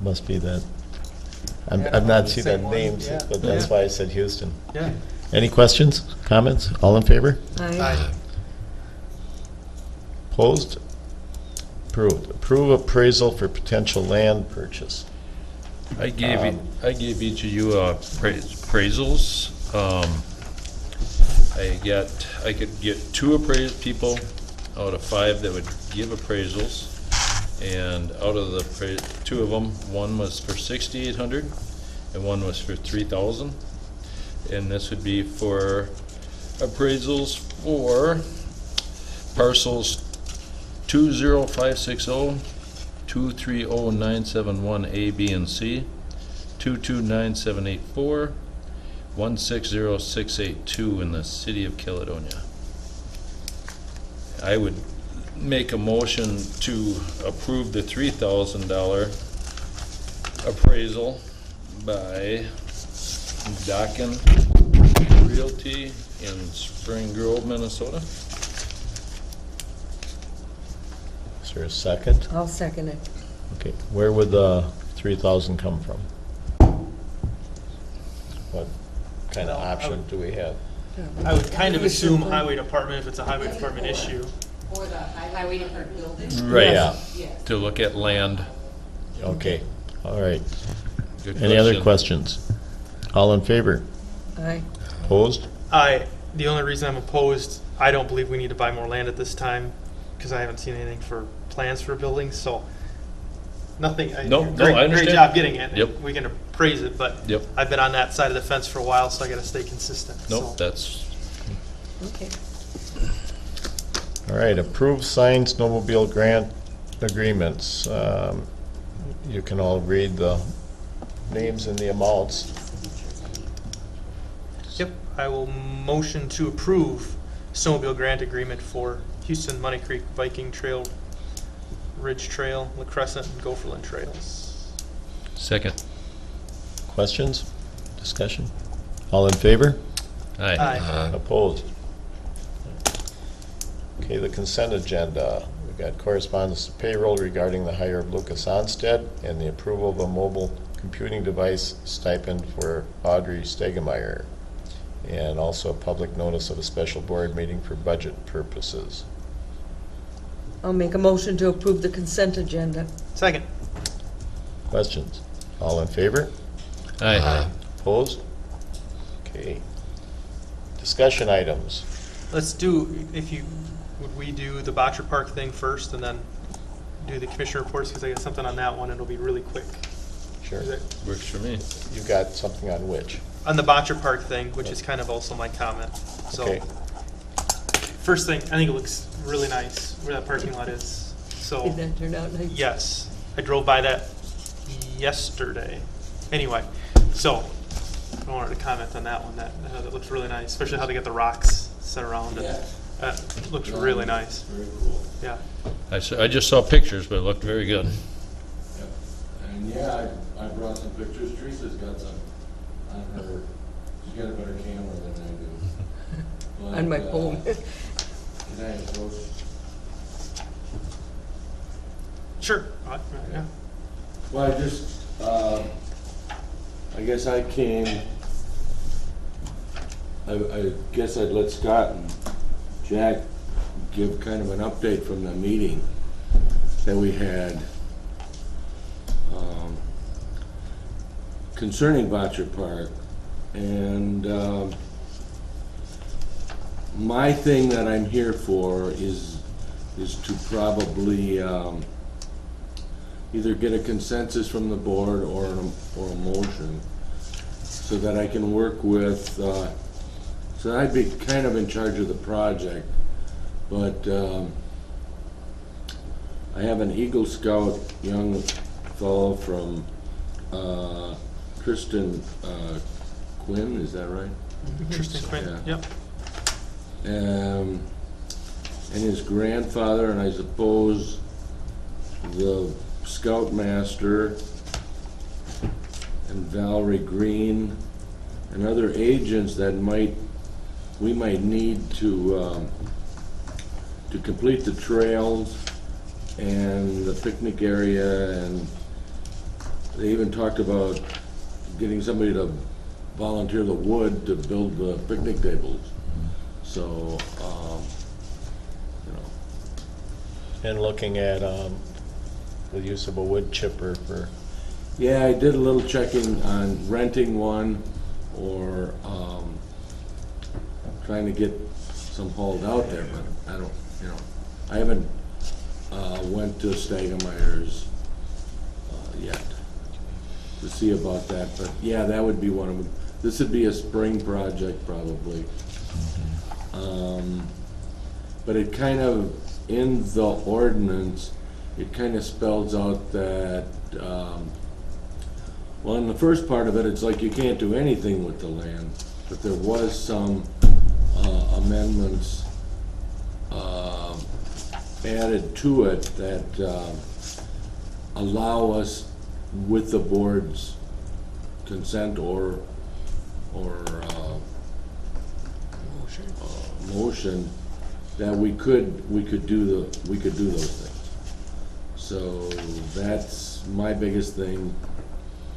Must be that. I've not seen that name, but that's why I said Houston. Yeah. Any questions, comments? All in favor? Aye. Opposed? Approved. Approve appraisal for potential land purchase. I gave each of you appraisals. I could get two people out of 5 that would give appraisals, and out of the 2 of them, one was for $6,800 and one was for $3,000, and this would be for appraisals for parcels 20560, 230971 A, B, and C, 229784, 160682 in the city of Caledonia. I would make a motion to approve the $3,000 appraisal by Dockin Realty in Spring Grove, Minnesota. Is there a second? I'll second it. Okay, where would the 3,000 come from? What kind of option do we have? I would kind of assume highway department if it's a highway department issue. Or the highway department building. Right. Yeah. Yes. To look at land. Okay, all right. Good Any other questions? All in favor? Aye. Opposed? The only reason I'm opposed, I don't believe we need to buy more land at this time, because I haven't seen anything for plans for buildings, so nothing. No, great, I understand. Great job getting it. Yep. We can appraise it, but Yep. I've been on that side of the fence for a while, so I gotta stay consistent. Nope, so. that's, Okay. All right, approve signed snowmobile grant agreements. You can all read the names and the amounts. Yep, I will motion to approve snowmobile grant agreement for Houston Money Creek Viking Trail, Ridge Trail, La Crescent, and Gopherland Trails. second. Questions? Discussion? All in favor? Aye. Aye. Opposed? Okay, the consent agenda. We've got correspondence to payroll regarding the hire of Lucas Onstead and the approval of a mobile computing device stipend for Audrey Stegemeyer. And also a public notice of a special board meeting for budget purposes. I'll make a motion to approve the consent agenda. Second. Questions? All in favor? Aye. Opposed? Okay. Discussion items. Let's do, would we do the Botcher Park thing first and then do the commissioner reports, because I got something on that one, and it'll be really quick. Sure. Is it- Works for me. You've got something on which? On the Botcher Park thing, which is kind of also my comment. So, Okay. first thing, I think it looks really nice where that parking lot is. So, Did that turn out nice? yes, I drove by that yesterday. Anyway, so I wanted to comment on that one. That looks really nice, especially how they get the rocks set around it. Looks really nice. Very cool. Yeah. I just saw pictures, but it looked very good. And yeah, I brought some pictures. Teresa's got some on her. She's got a better camera than I do. But, On my phone. Can I approach? Sure. Yeah. Well, I just, I guess I came, I guess I'd let Scott and Jack give kind of an update from the meeting that we had concerning Botcher Park. And my thing that I'm here for is to probably either get a consensus from the board or a motion, so that I can work with, so I'd be kind of in charge of the project, but I have an Eagle Scout young fellow from Tristan Quinn, is that right? Interesting. Yeah. Yep. And his grandfather, and I suppose the Scoutmaster and Valerie Green and other agents that we might need to complete the trails and the picnic area, and they even talked about getting somebody to volunteer the wood to build the picnic tables. So, you know. And looking at the use of a wood chipper for, Yeah, I did a little checking on renting one or trying to get some hauled out there, but I don't, you know, I haven't went to Stagemeyer's yet to see about that. But yeah, that would be one of them. This would be a spring project probably. But it kind of, in the ordinance, it kind of spells out that, well, in the first part of it, it's like you can't do anything with the land, but there was some amendments added to it that allow us, with the board's consent or motion, that we could do those things. So that's my biggest thing.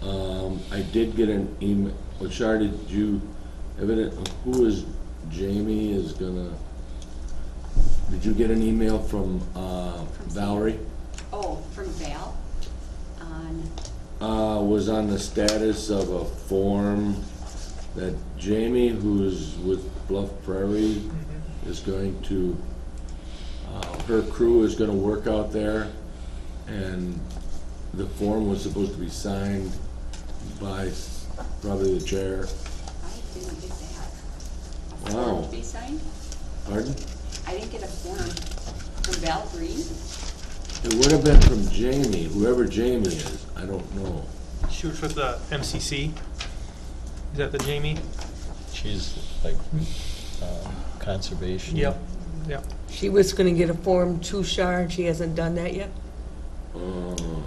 I did get an email. Well, Char, did you who is Jamie is gonna? Did you get an email from Valerie? Oh, from Val on, Was on the status of a form that Jamie, who's with Bluff Prairie, is going to, her crew is gonna work out there, and the form was supposed to be signed by probably the chair. I didn't get that. A Wow. form to be signed? Pardon? I didn't get a form from Val Green. It would have been from Jamie, whoever Jamie is, I don't know. She works with the MCC. Is that the Jamie? she's like conservation. Yep. Yep. She was gonna get a Form 2 Char, and she hasn't done that yet?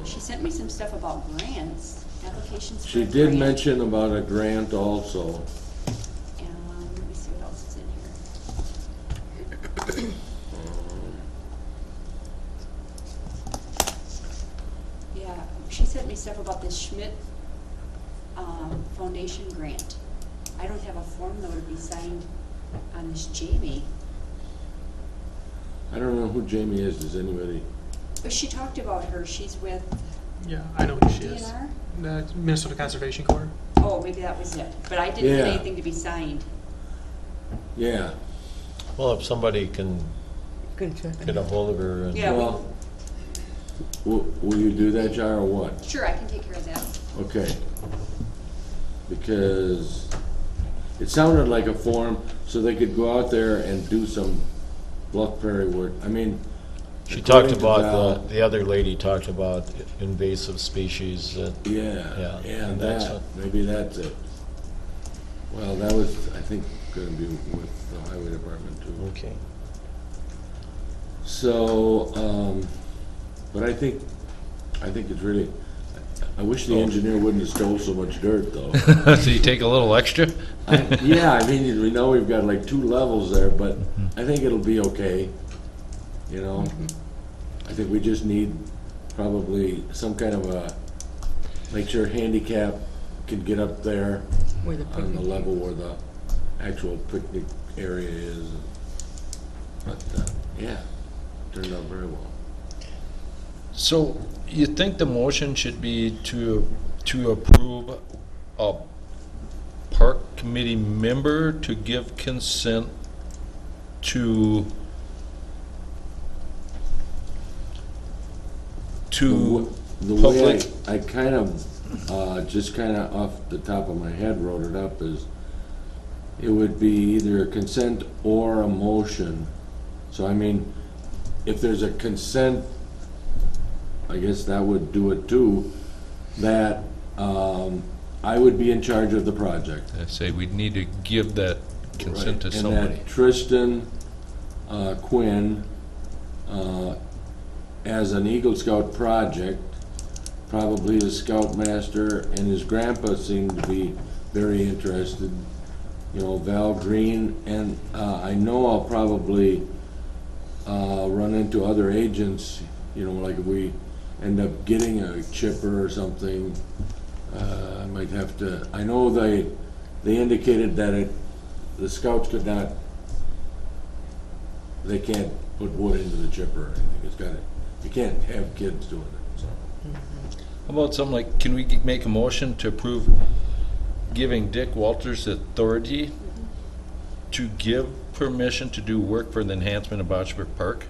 She sent me some stuff about grants, applications for She a did grant. mention about a grant also. Let me see what else is in here. Yeah, she sent me stuff about this Schmidt Foundation grant. I don't have a form though to be signed on this Jamie. I don't know who Jamie is, does anybody? But she talked about her, she's with Yeah, I know who she is. DNR? The Minnesota Conservation Corps. Oh, maybe that was it. But I didn't get Yeah. anything to be signed. Yeah, Well, if somebody can Good check. get a hold of her and. Yeah, well, will you do that, Jar, or what? sure, I can take care of that. Okay. Because it sounded like a form, so they could go out there and do some Bluff Prairie work. I mean, She talked according to about, Val- the other lady talked about invasive species that, Yeah, Yeah, yeah, and that's that, what- maybe that's it. Well, that was, I think, gonna be with the highway department too. okay. So, but I think it's really, I wish the engineer wouldn't have stole so much dirt, though. So you take a little extra? Yeah, I mean, we know we've got like 2 levels there, but I think it'll be okay, you know? I think we just need probably some kind of a, make sure handicap can get up there Where the on the picnic- level where the actual picnic area is. But, yeah, turned out very well. So you think the motion should be to approve a park committee member to give consent to The way public? I kind of, just kind of off the top of my head wrote it up is, it would be either a consent or a motion. So I mean, if there's a consent, I guess that would do it too, that I would be in charge of the project. I say we need to give that consent to Right, somebody. And that Tristan Quinn, as an Eagle Scout project, probably a scoutmaster, and his grandpa seemed to be very interested, you know, Val Green, and I know I'll probably run into other agents, you know, like if we end up getting a chipper or something, I might have to, I know they indicated that the scouts could not, they can't put wood into the chipper or anything, it's got it, you can't have kids doing it, so. How about something like, can we make a motion to approve giving Dick Walters authority to give permission to do work for the enhancement of Botsburg Park?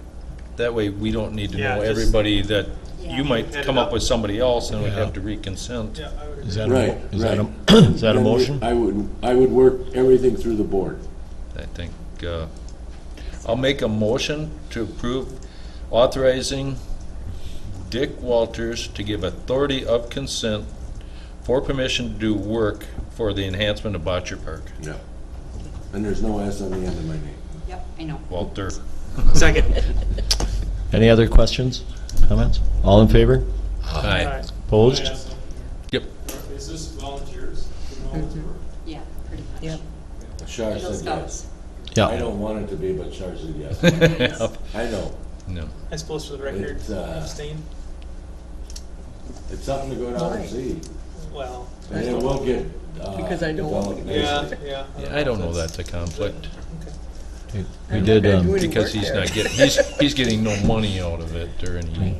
That way, we don't need to Yeah, know just- everybody that, Yeah. you might Head it come up up. with somebody else and we'd Yeah. have to reconsent. Yeah, I would Is agree. that a, Right, is that right. a, is that a Then motion? I would work everything through the board. I think, I'll make a motion to approve authorizing Dick Walters to give authority of consent for permission to do work for the enhancement of Boccer Park. Yeah. And there's no S on the end of my name. Yep, I know. Walter. Second. Any other questions, comments? All in favor? Aye. Opposed? Yep. Is this volunteers? Yeah, pretty much. Yep. Shar Eagle said yes. Scouts. I Yeah. don't want it to be, but Shar said yes. I know. No. I suppose for the record, It's, abstain. It's something to go down and see. Well, And it will get, Because I don't want developed yeah, nicely. yeah. Yeah, I don't know that's a conflict, We I'm did, not gonna do any because work he's there. not getting, he's getting no money out of it or any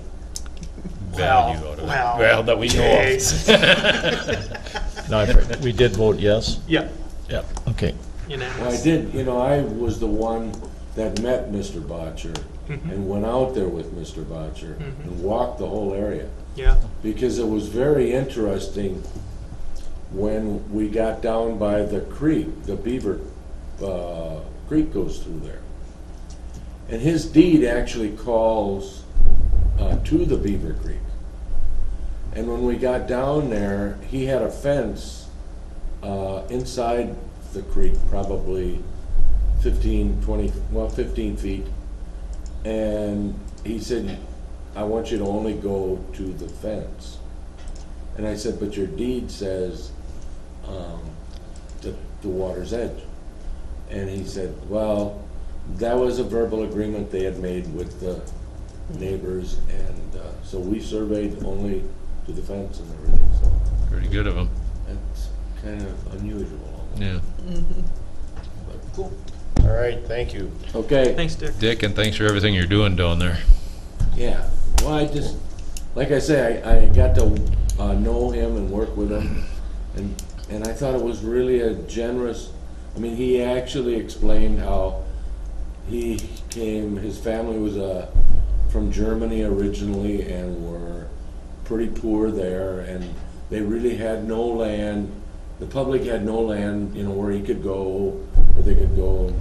value out of it. Well, that we know jeez. of. no, we did vote yes? Yeah, Yeah. Okay. Well, I unanimous. did, you know, I was the one that met Mr. Botcher and went out there with Mr. Botcher and walked the whole area. Yeah, Because it was very interesting when we got down by the creek, the Beaver Creek goes through there. And his deed actually calls to the Beaver Creek. And when we got down there, he had a fence inside the creek, probably 15 feet. And he said, I want you to only go to the fence. And I said, but your deed says the water's edge. And he said, well, that was a verbal agreement they had made with the neighbors, and so we surveyed only to the fence and everything, so Pretty good of him. that's kind of unusual. Yeah. But cool. All right, thank you. Okay. thanks, Dick. Dick, and thanks for everything you're doing down there. Yeah, well, I just, like I say, I got to know him and work with him, and And I thought it was really a generous, I mean, he actually explained how he came, his family was from Germany originally and were pretty poor there, and they really had no land. The public had no land, you know, where he could go, where they could go.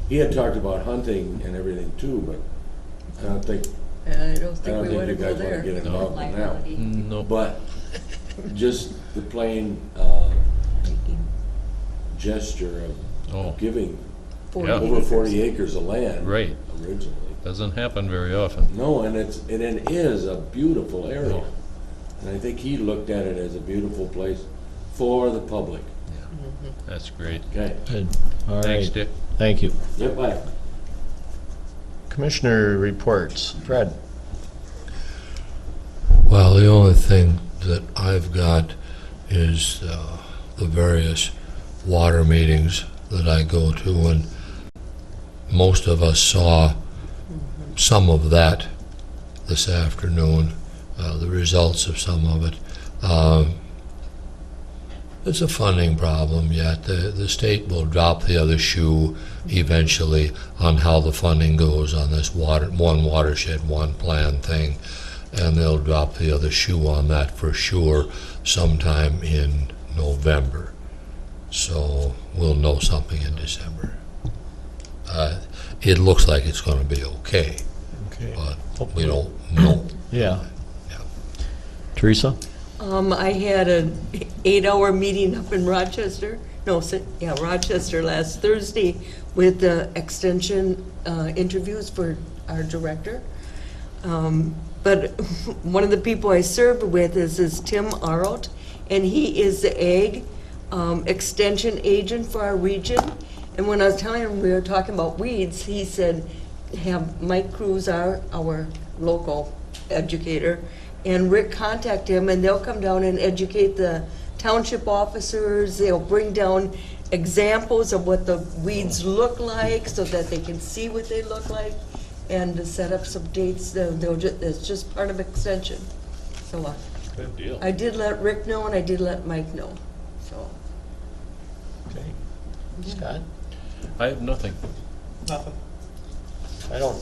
He had talked about hunting and everything too, but I don't think I don't think we you want to go guys want to there. get involved in that. No. But just the plain gesture Oh. of giving Yeah. over 40 acres of land Right. originally. Doesn't happen very often. No, and it is a beautiful area. And I think he looked at it as a beautiful place for the public. That's great. Okay. Good. All Thanks, right. Dick. Thank you. Yep, bye. Commissioner reports. Fred? Well, the only thing that I've got is the various water meetings that I go to, and most of us saw some of that this afternoon, the results of some of it. It's a funding problem yet. The state will drop the other shoe eventually on how the funding goes on this one watershed, one plan thing, and they'll drop the other shoe on that for sure sometime in November. So we'll know something in December. It looks like it's going to be okay, Okay. but we don't know. Yeah. Teresa? I had an 8-hour meeting up in Rochester, Rochester last Thursday with the extension interviews for our director. But one of the people I served with is Tim Arlt, and he is the ag extension agent for our region. And when I was telling him we were talking about weeds, he said, have Mike Cruz, our local educator, and Rick contact him, and they'll come down and educate the township officers. They'll bring down examples of what the weeds look like so that they can see what they look like, and to set up some dates. It's just part of extension. So Good deal. I did let Rick know, and I did let Mike know. So Okay. Scott? I have nothing. Nothing. I don't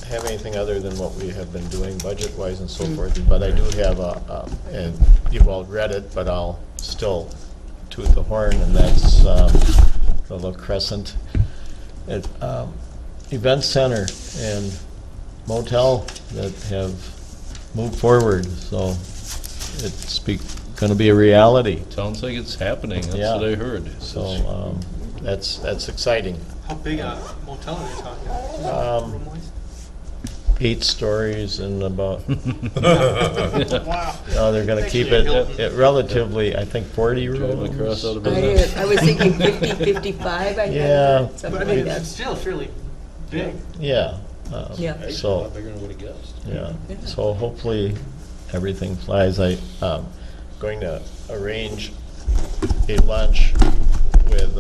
have anything other than what we have been doing budget-wise and so forth, but I do have and you've all read it, but I'll still toot the horn, and that's the little crescent at Event Center and motel that have moved forward, so it's going to be a reality. Sounds like it's happening. That's Yeah. what I heard. So that's exciting. How big a motel are they talking? Room-wise? 8 stories and about, Wow. they're going to keep it relatively, I think, 40 Driving across rooms. out of business. I was thinking 50, 55, I Yeah. had, But something I mean, like that. it's still fairly big. Yeah. Yeah. A So, lot bigger than what he guessed. yeah, so hopefully everything flies. I'm going to arrange a lunch with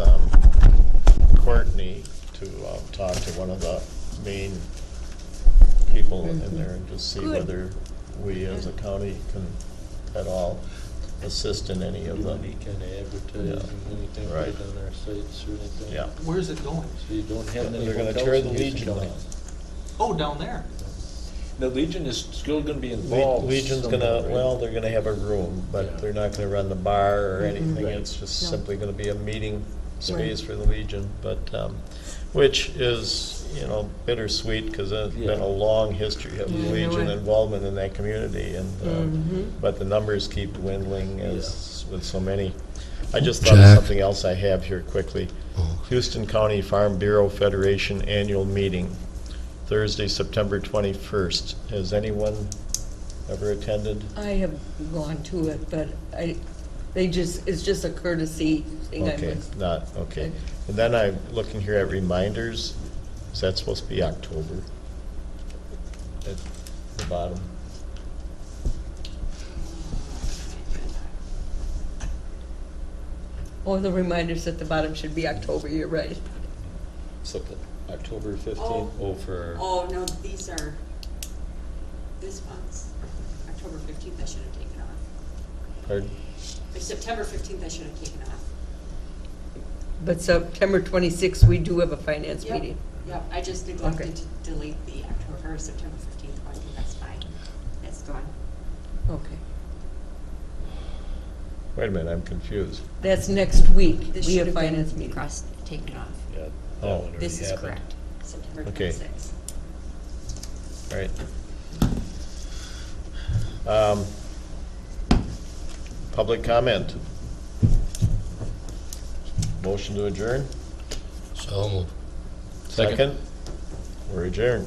Courtney to talk to one of the main people in there and just see Good. whether we as a county can at all assist in any of the, Any kind of advertising, anything Right. right on our sites or anything? yeah. Where's it going? So you don't have any They're going to hotels tear the in Houston Legion County? down. Oh, down there. The Legion is still gonna be involved. Legion's somehow, gonna, right? well, they're gonna have a room, but Yeah. they're not gonna run the bar or anything. Right. It's just No. simply gonna be a meeting space for the Legion, but, which is, bittersweet, because there's been Yeah. a long history of Yeah, I know Legion it. involvement in that community, and, but the numbers keep dwindling as with so many. I just thought of Jack? something else I have here quickly. Houston County Farm Bureau Federation Annual Meeting, Thursday, September 21st. Has anyone ever attended? I have gone to it, but it's just a courtesy thing. I Okay, must- okay. And then I'm looking here at reminders. Is that supposed to be October? At the bottom? Oh, the reminders at the bottom should be October, you're right. October 15th. Oh. Oh, for, Oh, no, these are this month's. October 15th, I should have taken off. Pardon? But September 15th, I should have taken off. But September 26th, we do have a finance Yep, meeting. Yep, I just neglected to delete the October, or September 15th one, that's fine. That's gone. Okay. Wait a minute, I'm confused. That's next week. This We should have have been finance meeting. taken off. Yeah, that Oh. one already This is happened. correct, September Okay. 26th. Right. Public comment. Motion to adjourn? So moved. Second? We're adjourned.